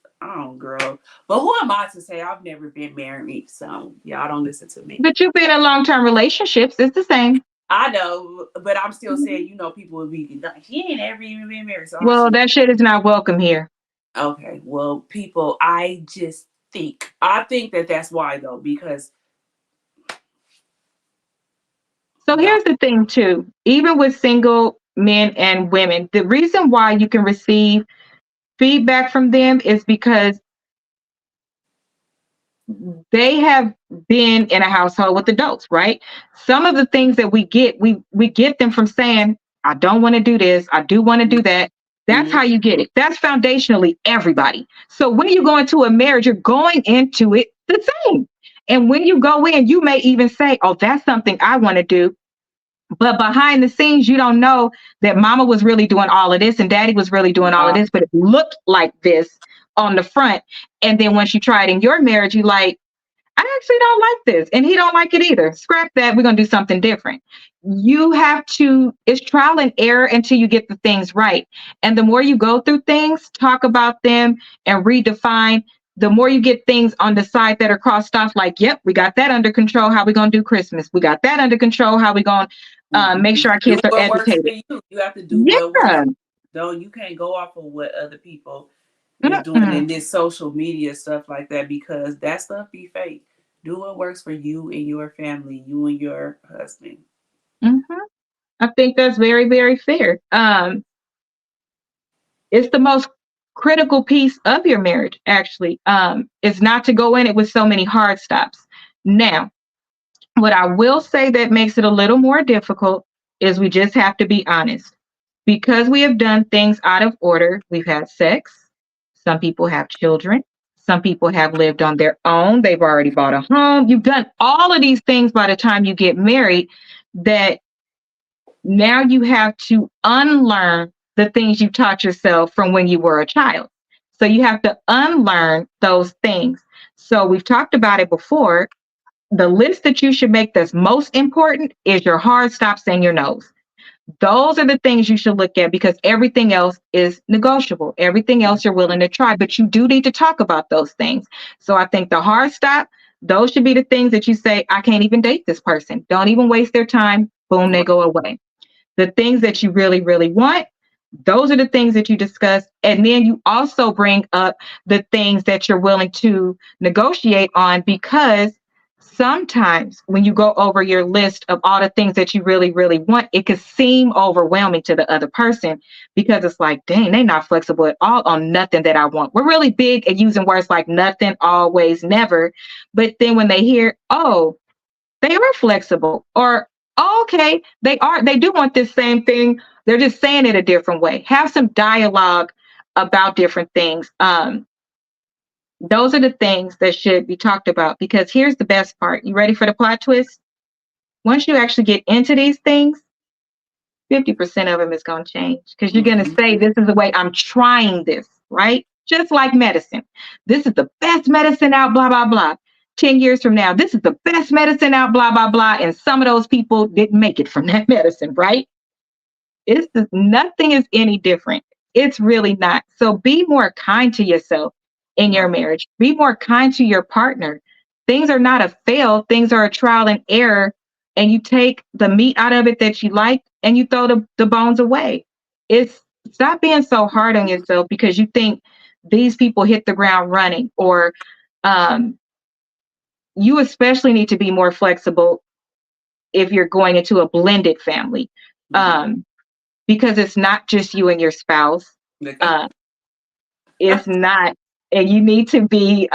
girl. But who am I to say? I've never been married, so y'all don't listen to me. But you've been in long-term relationships. It's the same. I know, but I'm still saying, people will be like, she ain't ever even been married. So well, that shit is not welcome here. Okay, well, people, I think that that's why, though, because. So here's the thing, too. Even with single men and women, the reason why you can receive feedback from them is because they have been in a household with adults, right? Some of the things that we get them from saying, I don't want to do this, I do want to do that. That's how you get it. That's foundationally everybody. So when you go into a marriage, you're going into it the same. And when you go in, you may even say, oh, that's something I want to do. But behind the scenes, you don't know that mama was really doing all of this and daddy was really doing all of this, but it looked like this on the front. And then once you try it in your marriage, you like, I actually don't like this. And he don't like it either. Scrap that. We're going to do something different. You have to, it's trial and error until you get the things right. And the more you go through things, talk about them and redefine, the more you get things on the side that are crossed off, like, yep, we got that under control. How we going to do Christmas? We got that under control. How we going to make sure our kids are educated? You have to do what works. You can't go off of what other people is doing in this social media stuff like that, because that stuff be fake. Do what works for you and your family, you and your husband. I think that's very, very fair. It's the most critical piece of your marriage, actually, is not to go in it with so many hard stops. Now, what I will say that makes it a little more difficult is we just have to be honest. Because we have done things out of order, we've had sex. Some people have children. Some people have lived on their own. They've already bought a home. You've done all of these things by the time you get married, that now you have to unlearn the things you taught yourself from when you were a child. So you have to unlearn those things. So we've talked about it before. The list that you should make that's most important is your hard stops and your no's. Those are the things you should look at, because everything else is negotiable. Everything else you're willing to try, but you do need to talk about those things. So I think the hard stop, those should be the things that you say, I can't even date this person. Don't even waste their time. Boom, they go away. The things that you really, really want, those are the things that you discuss. And then you also bring up the things that you're willing to negotiate on, because sometimes when you go over your list of all the things that you really, really want, it could seem overwhelming to the other person, because it's like, dang, they're not flexible at all on nothing that I want. We're really big at using words like nothing, always, never. But then when they hear, oh, they are flexible, or oh, okay, they do want this same thing. They're just saying it a different way. Have some dialogue about different things. Those are the things that should be talked about, because here's the best part. You ready for the plot twist? Once you actually get into these things, 50% of them is going to change, because you're going to say, this is the way I'm trying this, right? Just like medicine. This is the best medicine out, blah, blah, blah. 10 years from now, this is the best medicine out, blah, blah, blah. And some of those people didn't make it from that medicine, right? Nothing is any different. It's really not. So be more kind to yourself in your marriage. Be more kind to your partner. Things are not a fail. Things are a trial and error. And you take the meat out of it that you like and you throw the bones away. Stop being so hard on yourself because you think these people hit the ground running, or you especially need to be more flexible if you're going into a blended family, because it's not just you and your spouse. It's not, and you need to be,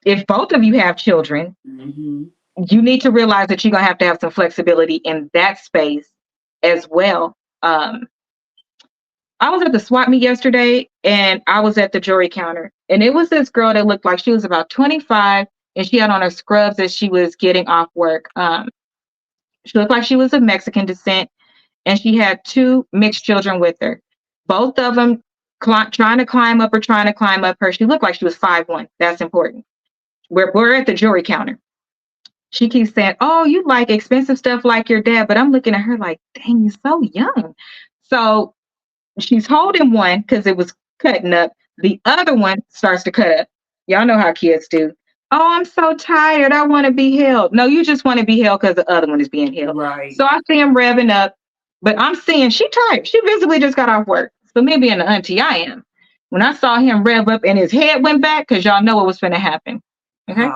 if both of you have children, you need to realize that you're going to have some flexibility in that space as well. I was at the swap meet yesterday, and I was at the jewelry counter, and it was this girl that looked like she was about 25, and she had on her scrubs as she was getting off work. She looked like she was of Mexican descent, and she had 2 mixed children with her. Both of them trying to climb up her. She looked like she was 5'1". That's important. We're at the jewelry counter. She keeps saying, oh, you like expensive stuff like your dad. But I'm looking at her like, dang, you're so young. So she's holding one because it was cutting up. The other one starts to cut up. Y'all know how kids do. Oh, I'm so tired. I want to be held. No, you just want to be held because the other one is being held. Right. So I see him revving up, but I'm seeing she tired. She visibly just got off work. So me being the auntie I am, when I saw him rev up and his head went back, because y'all know what was going to happen. Okay.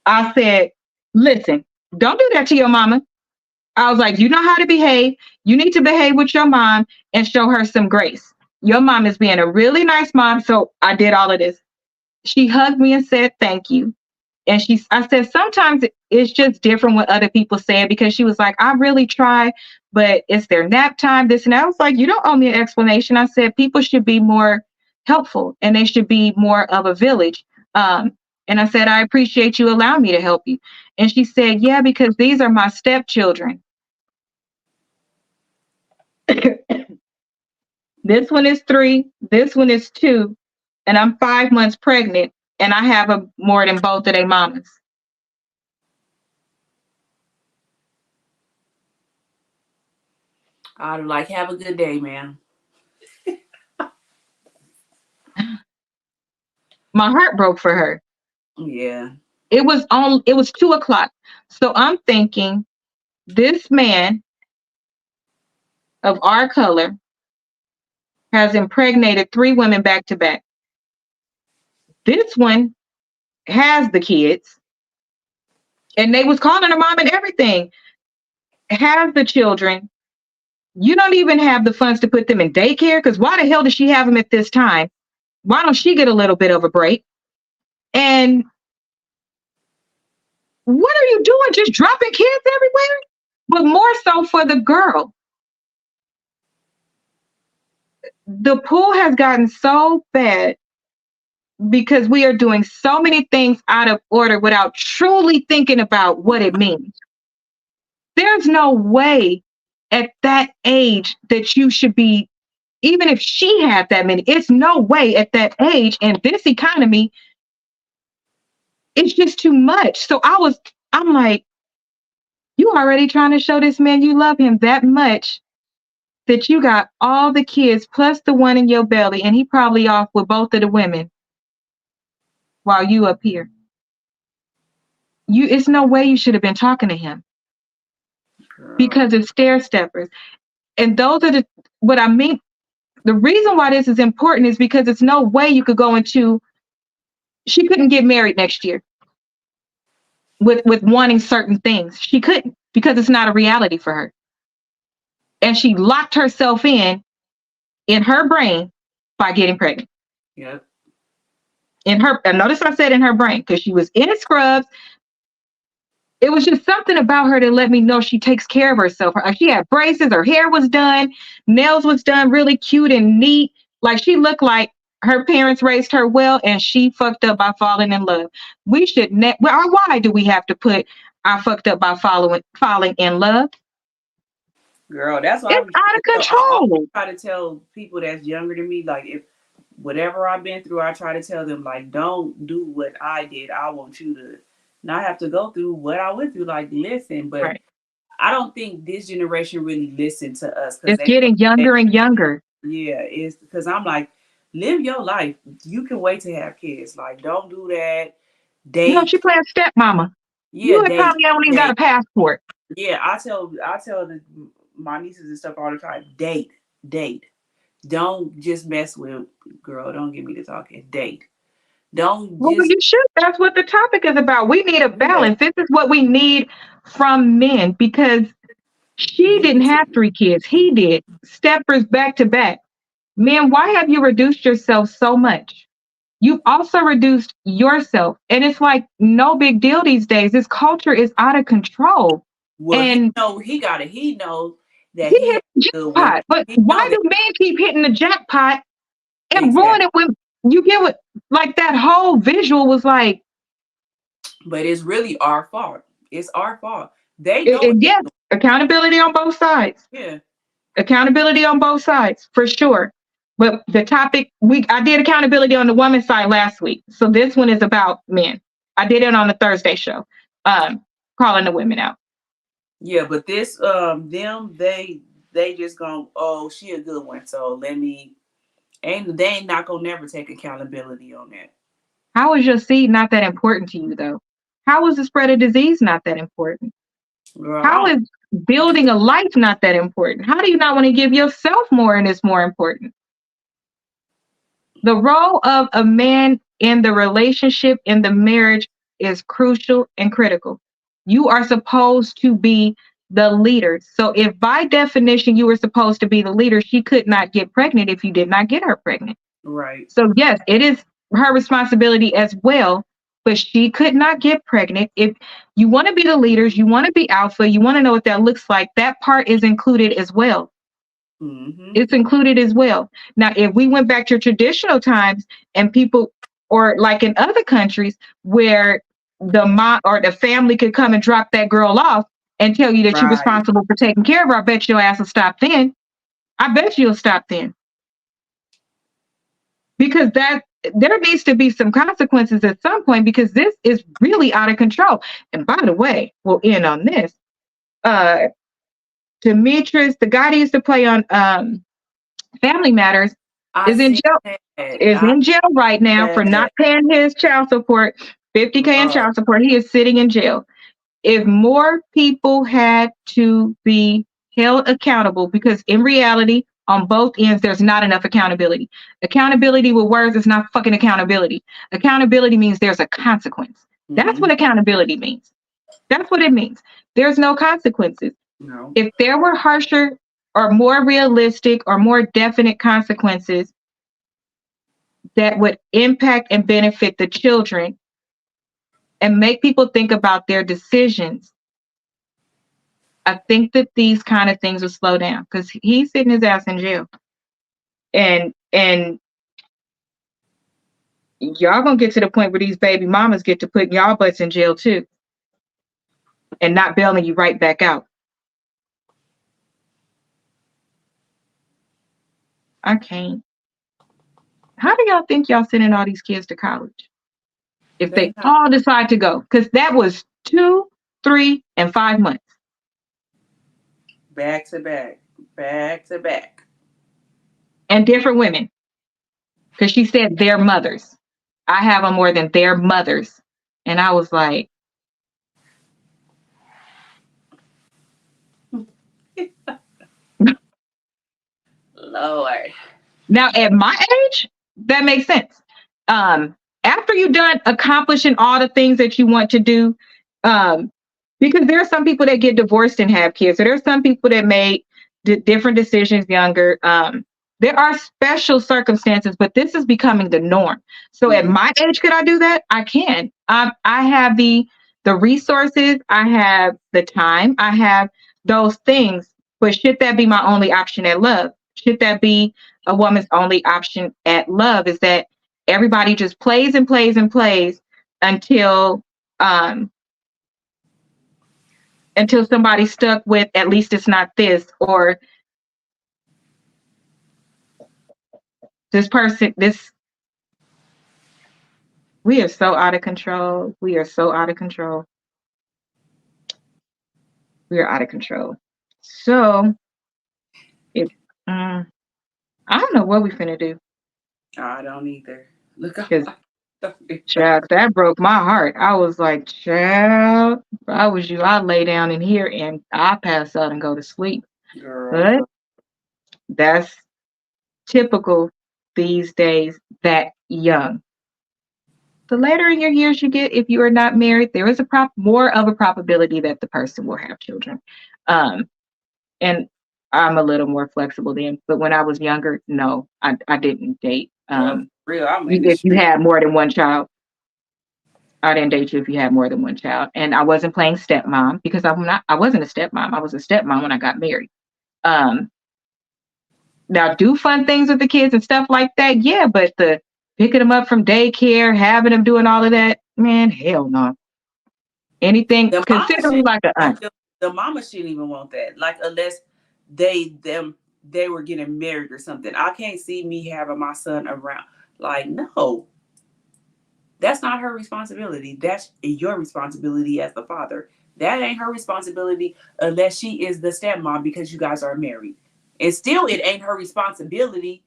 I said, listen, don't do that to your mama. I was like, you know how to behave. You need to behave with your mom and show her some grace. Your mom is being a really nice mom. So I did all of this. She hugged me and said, thank you. And I said, sometimes it's just different when other people say it, because she was like, I really try, but it's their nap time, this and that. I was like, you don't owe me an explanation. I said, people should be more helpful and they should be more of a village. And I said, I appreciate you allowing me to help you. And she said, yeah, because these are my stepchildren. This one is 3, this one is 2, and I'm 5 months pregnant, and I have more than both of their mamas. I'd like, have a good day, man. My heart broke for her. Yeah. It was 2:00. So I'm thinking, this man of our color has impregnated 3 women back to back. This one has the kids, and they was calling her mom and everything. Has the children. You don't even have the funds to put them in daycare, because why the hell does she have them at this time? Why don't she get a little bit of a break? And what are you doing? Just dropping kids everywhere? But more so for the girl. The pool has gotten so bad because we are doing so many things out of order without truly thinking about what it means. There's no way at that age that you should be, even if she had that many, it's no way at that age in this economy. It's just too much. So I'm like, you already trying to show this man you love him that much that you got all the kids plus the one in your belly, and he probably off with both of the women while you up here. It's no way you should have been talking to him, because it's stair steppers. And those are what I mean. The reason why this is important is because it's no way you could go into, she couldn't get married next year with wanting certain things. She couldn't, because it's not a reality for her. And she locked herself in her brain by getting pregnant. Yep. Notice I said in her brain, because she was in scrubs. It was just something about her that let me know she takes care of herself. She had braces, her hair was done, nails was done really cute and neat. Like, she looked like her parents raised her well, and she fucked up by falling in love. We should why do we have to put I fucked up by falling in love? Girl, that's why it's out of control. I try to tell people that's younger than me, like, if whatever I've been through, I try to tell them, like, don't do what I did. I want you to not have to go through what I went through. Like, listen, but right. I don't think this generation really listened to us. It's getting younger and younger. Yeah, it's because I'm like, live your life. You can wait to have kids. Like, don't do that. Date. You know, she playing stepmama. Yeah, you probably don't even got a passport. Yeah, I tell my nieces and stuff all the time. Date. Don't just mess with, girl. Don't get me to talking. Date. Well, you should. That's what the topic is about. We need a balance. This is what we need from men, because she didn't have 3 kids. He did. Steppers back to back. Men, why have you reduced yourself so much? You've also reduced yourself. And it's like no big deal these days. This culture is out of control. Well, and he knows that he hit the jackpot. But why do men keep hitting the jackpot and ruin it when you get what, like, that whole visual was like? But it's really our fault. It's our fault. They know. Yes, accountability on both sides. Yeah. Accountability on both sides, for sure. But the topic, I did accountability on the woman's side last week. So this one is about men. I did it on the Thursday show, calling the women out. Yeah, but this, they just gonna, oh, she a good one. So they ain't not gonna never take accountability on that. How is your seed not that important to you, though? How is the spread of disease not that important? Girl, how is building a life not that important? How do you not want to give yourself more and it's more important? The role of a man in the relationship, in the marriage, is crucial and critical. You are supposed to be the leader. So if by definition you were supposed to be the leader, she could not get pregnant if you did not get her pregnant. Right. So yes, it is her responsibility as well. But she could not get pregnant. If you want to be the leaders, you want to be alpha, you want to know what that looks like, that part is included as well. Mm-hmm. It's included as well. Now, if we went back to traditional times and people, or like in other countries where the mom or the family could come and drop that girl off and tell you that you're Right. responsible for taking care of her, I bet your ass will stop then. I bet you'll stop then. Because that there needs to be some consequences at some point, because this is really out of control. And by the way, we'll end on this. Demetrius, the guy that used to play on Family Matters, is in jail. Is in jail right now for not paying his child support, $50K in child support. He is sitting in jail. If more people had to be held accountable, because in reality, on both ends, there's not enough accountability. Accountability with words is not fucking accountability. Accountability means there's a consequence. That's what accountability means. That's what it means. There's no consequences. No. If there were harsher or more realistic or more definite consequences that would impact and benefit the children and make people think about their decisions, I think that these kind of things will slow down, because he's sitting his ass in jail. And y'all gonna get to the point where these baby mamas get to putting y'all butts in jail too, and not bailing you right back out. I can't. How do y'all think y'all sending all these kids to college if they all decide to go? Because that was 2, 3, and 5 months. Back to back. Back to back. And different women. Because she said their mothers. I have them more than their mothers. And I was like, Lord. now at my age, that makes sense. After you're done accomplishing all the things that you want to do, because there are some people that get divorced and have kids. So there are some people that made different decisions younger. There are special circumstances, but this is becoming the norm. So at my age, could I do that? I can. I have the resources. I have the time. I have those things. But should that be my only option at love? Should that be a woman's only option at love? Is that everybody just plays and plays and plays until somebody's stuck with, at least it's not this, or this person, we are so out of control. We are so out of control. We are out of control. So I don't know what we finna do. I don't either. Look up. Child, that broke my heart. I was like, child, if I was you, I'd lay down in here and I'd pass out and go to sleep. Girl. But that's typical these days, that young. The later in your years you get, if you are not married, there is more of a probability that the person will have children. And I'm a little more flexible then. But when I was younger, no, I didn't date. If you had more than one child, I didn't date you if you had more than one child. And I wasn't playing stepmom, because I wasn't a stepmom. I was a stepmom when I got married. Now do fun things with the kids and stuff like that. Yeah, but the picking them up from daycare, having them doing all of that, man, hell no. Anything, consider me like an aunt. The mama shouldn't even want that. Like, unless they were getting married or something. I can't see me having my son around. Like, no. That's not her responsibility. That's your responsibility as the father. That ain't her responsibility unless she is the stepmom because you guys are married. And still, it ain't her responsibility.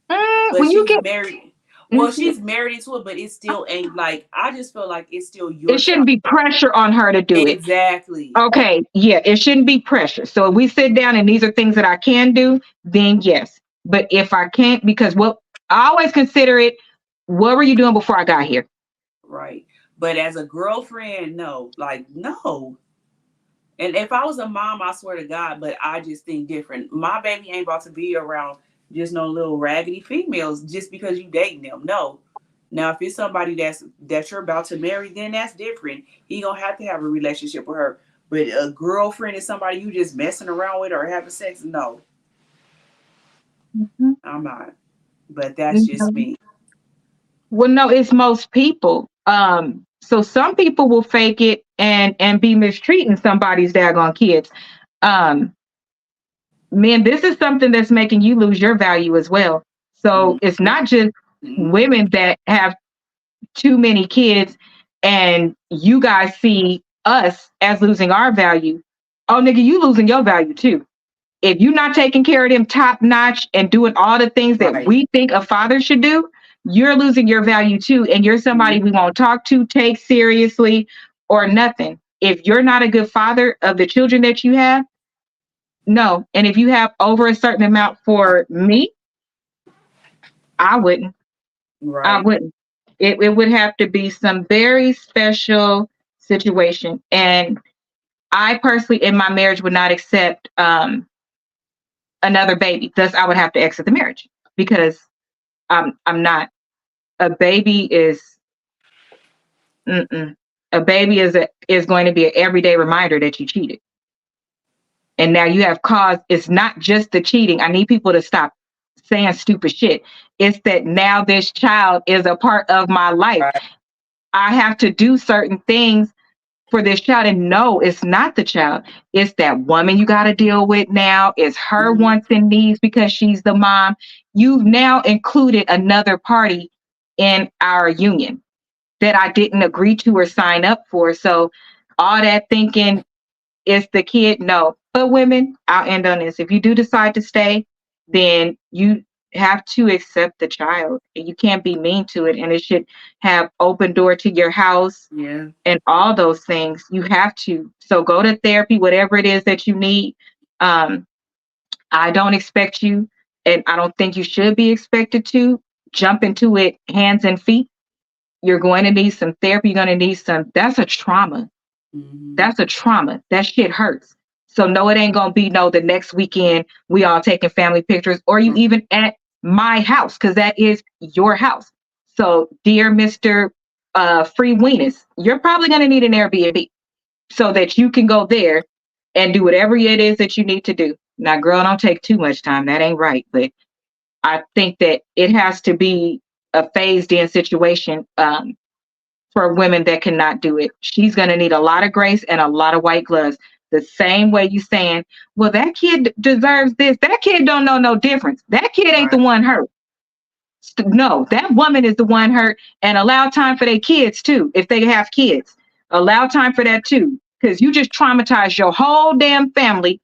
When you get married, well, she's married into it, but it still ain't, like, I just feel like it's still your. It shouldn't be pressure on her to do it. Exactly. Okay, yeah, it shouldn't be pressure. So if we sit down and these are things that I can do, then yes. But if I can't, because I always consider it, what were you doing before I got here? Right. But as a girlfriend, no. Like, no. And if I was a mom, I swear to God, but I just think different. My baby ain't about to be around just no little raggedy females just because you dating them. No. Now, if it's somebody that you're about to marry, then that's different. He gonna have to have a relationship with her. But a girlfriend is somebody you just messing around with or having sex. No, I'm not. But that's just me. Well, no, it's most people. So some people will fake it and be mistreating somebody's daggone kids. Man, this is something that's making you lose your value as well. So it's not just women that have too many kids and you guys see us as losing our value. Oh, nigga, you losing your value too. If you're not taking care of them top notch and doing all the things that we think a father should do, you're losing your value too. And you're somebody we won't talk to, take seriously, or nothing. If you're not a good father of the children that you have, no. And if you have over a certain amount for me, I wouldn't. I wouldn't. It would have to be some very special situation. And I personally, in my marriage, would not accept another baby. Thus, I would have to exit the marriage because I'm not. A baby is a baby is going to be an everyday reminder that you cheated. And now you have caused, it's not just the cheating. I need people to stop saying stupid shit. It's that now this child is a part of my life. I have to do certain things for this child. And no, it's not the child. It's that woman you got to deal with now. It's her wants and needs because she's the mom. You've now included another party in our union that I didn't agree to or sign up for. So all that thinking is the kid. No, but women, I'll end on this. If you do decide to stay, then you have to accept the child. You can't be mean to it. And it should have open door to your house and all those things. You have to. So go to therapy, whatever it is that you need. I don't expect you, and I don't think you should be expected to jump into it hands and feet. You're going to need some therapy. You're going to need some, that's a trauma. That's a trauma. That shit hurts. So no, it ain't going to be no, the next weekend we all taking family pictures or you even at my house because that is your house. So dear Mr. Free Weenus, you're probably going to need an Airbnb so that you can go there and do whatever it is that you need to do. Now, girl, don't take too much time. That ain't right. But I think that it has to be a phased in situation for women that cannot do it. She's going to need a lot of grace and a lot of white gloves. The same way you saying, well, that kid deserves this. That kid don't know no difference. That kid ain't the one hurt. No, that woman is the one hurt. And allow time for their kids too. If they have kids, allow time for that too. Because you just traumatized your whole damn family.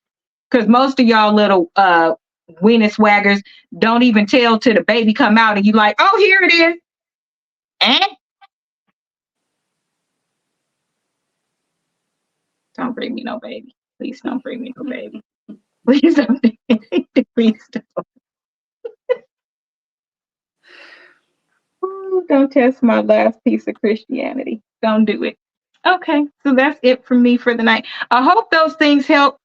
Because most of y'all little weenus swaggers don't even tell till the baby come out and you like, oh, here it is. And don't bring me no baby. Please don't bring me no baby. Please don't. Please don't. Ooh, don't test my last piece of Christianity. Don't do it. Okay, so that's it for me for the night. I hope those things help.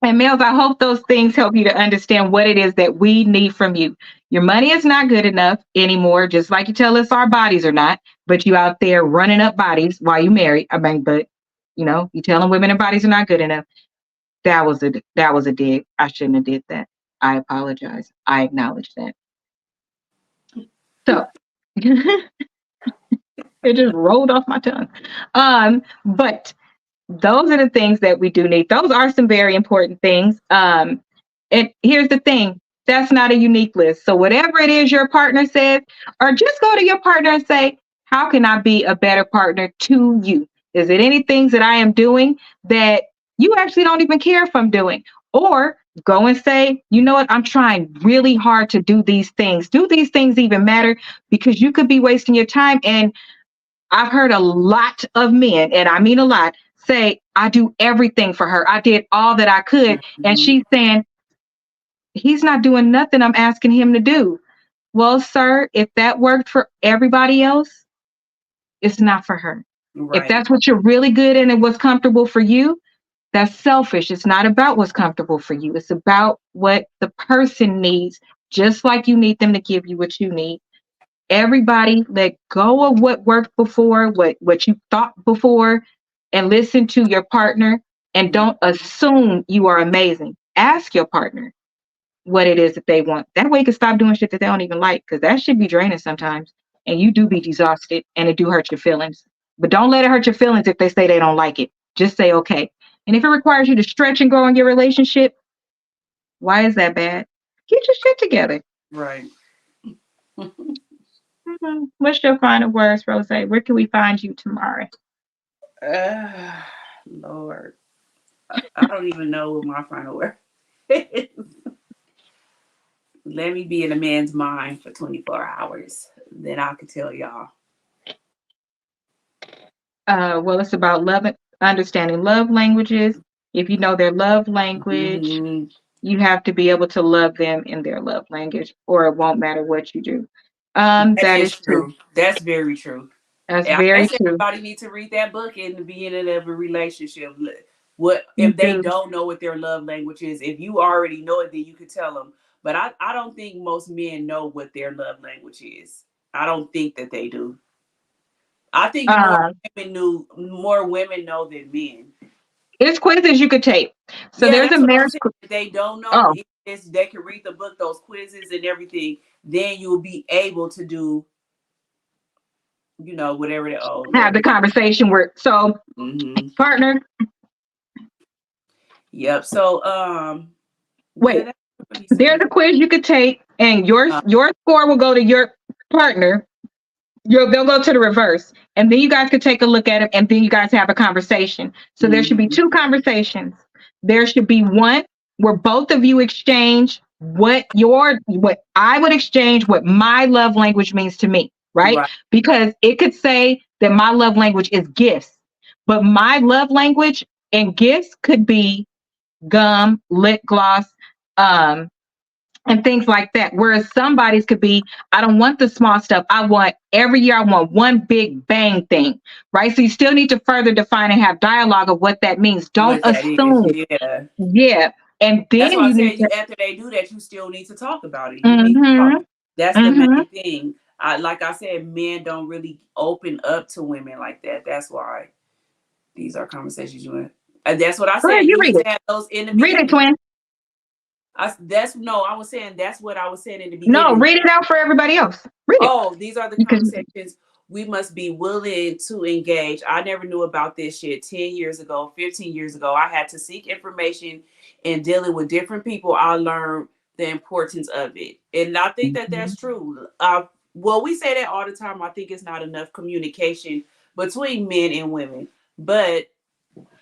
And males, I hope those things help you to understand what it is that we need from you. Your money is not good enough anymore, just like you tell us our bodies are not, but you out there running up bodies while you married. I mean, but you know, you telling women their bodies are not good enough. That was a dig. I shouldn't have did that. I apologize. I acknowledge that. So it just rolled off my tongue. But those are the things that we do need. Those are some very important things. And here's the thing. That's not a unique list. So whatever it is your partner says, or just go to your partner and say, how can I be a better partner to you? Is it any things that I am doing that you actually don't even care if I'm doing? Or go and say, you know what? I'm trying really hard to do these things. Do these things even matter? Because you could be wasting your time. And I've heard a lot of men, and I mean a lot, say, I do everything for her. I did all that I could. And she's saying, he's not doing nothing I'm asking him to do. Well, sir, if that worked for everybody else, it's not for her. Right. If that's what you're really good in and what's comfortable for you, that's selfish. It's not about what's comfortable for you. It's about what the person needs just like you need them to give you what you need. Everybody let go of what worked before, what you thought before, and listen to your partner, and don't assume you are amazing. Ask your partner what it is that they want. That way you can stop doing shit that they don't even like, because that should be draining sometimes. And you do be exhausted and it do hurt your feelings. But don't let it hurt your feelings if they say they don't like it. Just say okay. And if it requires you to stretch and grow in your relationship, why is that bad? Get your shit together. Right. What's your final words, Rose? Where can we find you tomorrow? Lord, I don't even know what my final word is. Let me be in a man's mind for 24 hours. Then I could tell y'all. Well, it's about understanding love languages. If you know their love language, you have to be able to love them in their love language, or it won't matter what you do. That is true. That's very true. That's very true. Everybody needs to read that book in the beginning of a relationship. What if they don't know what their love language is? If you already know it, then you could tell them. But I don't think most men know what their love language is. I don't think that they do. I think more women know than men. It's quizzes you could take. So yeah, there's a marriage. They don't know. If they can read the book, those quizzes and everything, then you'll be able to do, whatever have the conversation where partner. Yep. So wait, there's a quiz you could take, and your score will go to your partner. They'll go to the reverse, and then you guys could take a look at it, and then you guys have a conversation. So there should be two conversations. There should be one where both of you exchange what I would exchange, what my love language means to me, right? Because it could say that my love language is gifts, but my love language and gifts could be gum, lip gloss, and things like that. Whereas somebody's could be, I don't want the small stuff. Every year I want one big bang thing, right? So you still need to further define and have dialogue of what that means. Don't assume. Yeah. And then that's why I said after they do that, you still need to talk about it. You need to talk. That's the main thing. Like I said, men don't really open up to women like that. That's why these are conversations you want. That's what I said. You read it. Have those in the read it, twin. I was saying that's what I was saying in the beginning. No, read it out for everybody else. Read it. These are the conversations we must be willing to engage. I never knew about this shit 10 years ago, 15 years ago. I had to seek information and dealing with different people. I learned the importance of it. And I think that that's true. Well, we say that all the time. I think it's not enough communication between men and women, but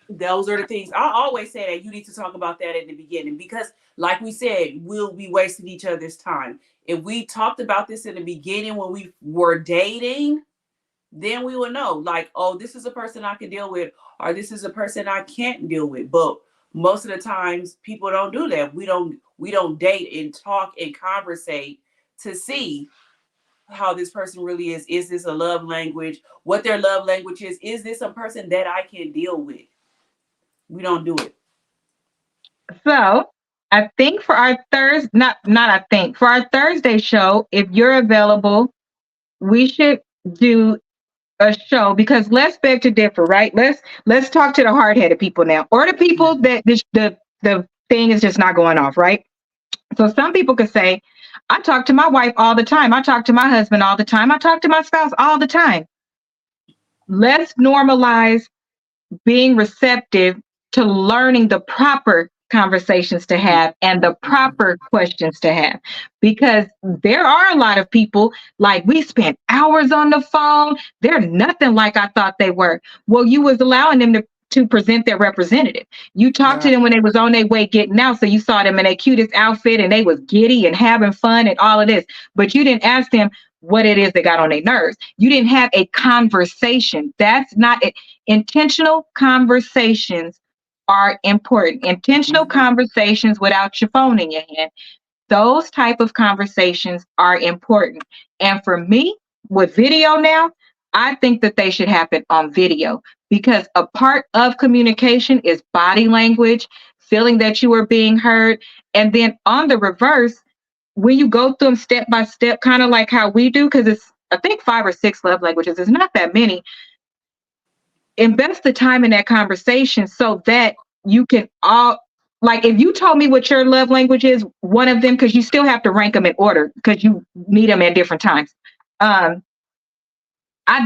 those are the things I always say that you need to talk about that in the beginning, because like we said, we'll be wasting each other's time. If we talked about this in the beginning when we were dating, then we will know like, oh, this is a person I can deal with, or this is a person I can't deal with. But most of the times people don't do that. We don't date and talk and conversate to see how this person really is. Is this a love language? What their love language is? Is this a person that I can deal with? We don't do it. So I think for our for our Thursday show, if you're available, we should do a show, because let's beg to differ, right? Let's talk to the hard-headed people now, or the people that the thing is just not going off, right? So some people could say, I talk to my wife all the time. I talk to my husband all the time. I talk to my spouse all the time. Let's normalize being receptive to learning the proper conversations to have and the proper questions to have, because there are a lot of people like, we spent hours on the phone. They're nothing like I thought they were. Well, you was allowing them to present their representative. You talked to them when they was on their way getting out, so you saw them in their cutest outfit and they was giddy and having fun and all of this, but you didn't ask them what it is that got on their nerves. You didn't have a conversation. That's not it. Intentional conversations are important. Intentional conversations without your phone in your hand. Those type of conversations are important. And for me, with video now, I think that they should happen on video, because a part of communication is body language, feeling that you are being heard. And then on the reverse, when you go through them step by step, kind of like how we do, because it's, I think 5 or 6 love languages. It's not that many. Invest the time in that conversation so that you can all, like, if you told me what your love language is, one of them, because you still have to rank them in order because you need them at different times. I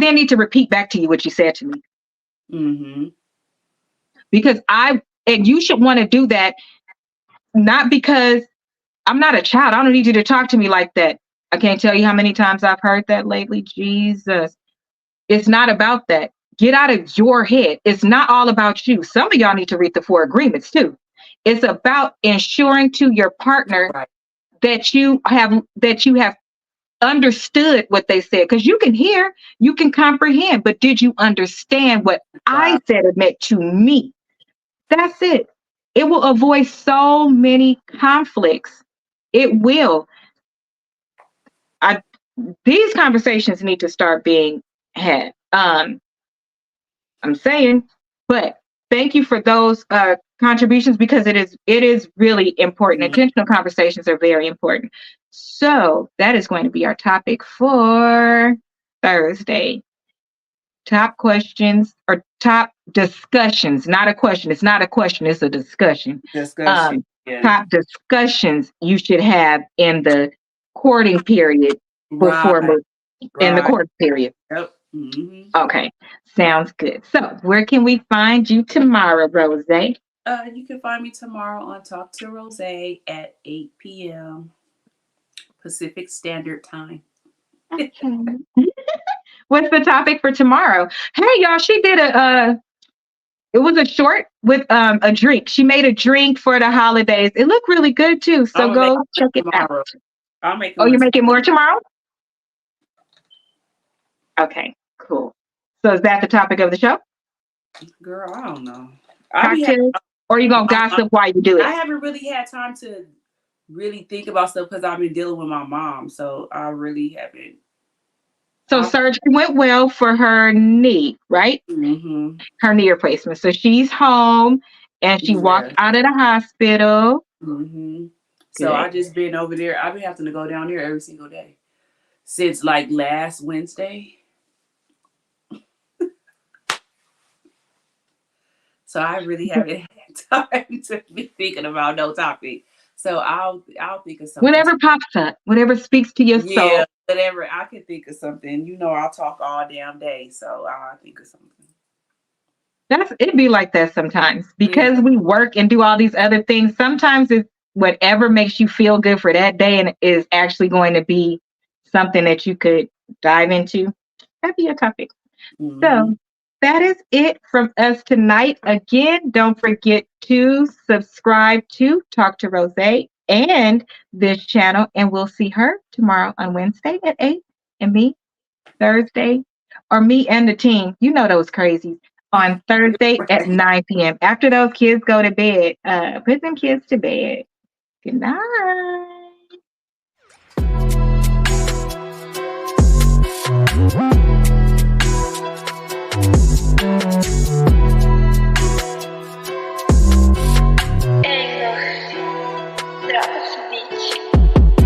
then need to repeat back to you what you said to me. Mm-hmm. Because and you should want to do that, not because I'm not a child. I don't need you to talk to me like that. I can't tell you how many times I've heard that lately. Jesus. It's not about that. Get out of your head. It's not all about you. Some of y'all need to read the 4 agreements too. It's about ensuring to your partner Right. that you have understood what they said. Because you can hear, you can comprehend, but did you understand what I said it meant to me? That's it. It will avoid so many conflicts. It will. These conversations need to start being had. I'm saying, but thank you for those contributions, because it is really important. Mm-hmm. Intentional conversations are very important. So that is going to be our topic for Thursday. Top questions or top discussions, not a question. It's not a question, it's a discussion. Discussion. Yeah. Top discussions you should have in the courting period before in the court period. Yep. Mm-hmm. Okay, sounds good. So where can we find you tomorrow, Rose? You can find me tomorrow on Talk to Rose at 8 p.m. Pacific Standard Time. Okay. What's the topic for tomorrow? Hey, y'all, she did it was a short with a drink. She made a drink for the holidays. It looked really good too. So go check it out. I'll make it. Oh, you're making more tomorrow? Okay, cool. So is that the topic of the show? Girl, I don't know. Cocktails? Or are you going to gossip while you do it? I haven't really had time to really think about stuff because I've been dealing with my mom. So I really haven't. So surgery went well for her knee, right? Mm-hmm. Her knee replacement. So she's home and she walked out of the hospital. Mm-hmm. So I just been over there. I've been having to go down there every single day since like last Wednesday. So I really haven't had time to be thinking about no topic. So I'll think of something. Whatever pops up, whatever speaks to your soul. Yeah, whatever. I can think of something. You know, I'll talk all damn day. So I'll think of something. It'd be like that sometimes because we work and do all these other things. Sometimes it's whatever makes you feel good for that day and is actually going to be something that you could dive into. That'd be a topic. Mm-hmm. So that is it from us tonight. Again, don't forget to subscribe to Talk to Rose and this channel, and we'll see her tomorrow on Wednesday at 8 and me Thursday, or me and the team. You know those crazies. On Thursday at 9 p.m. After those kids go to bed, put them kids to bed. Good night.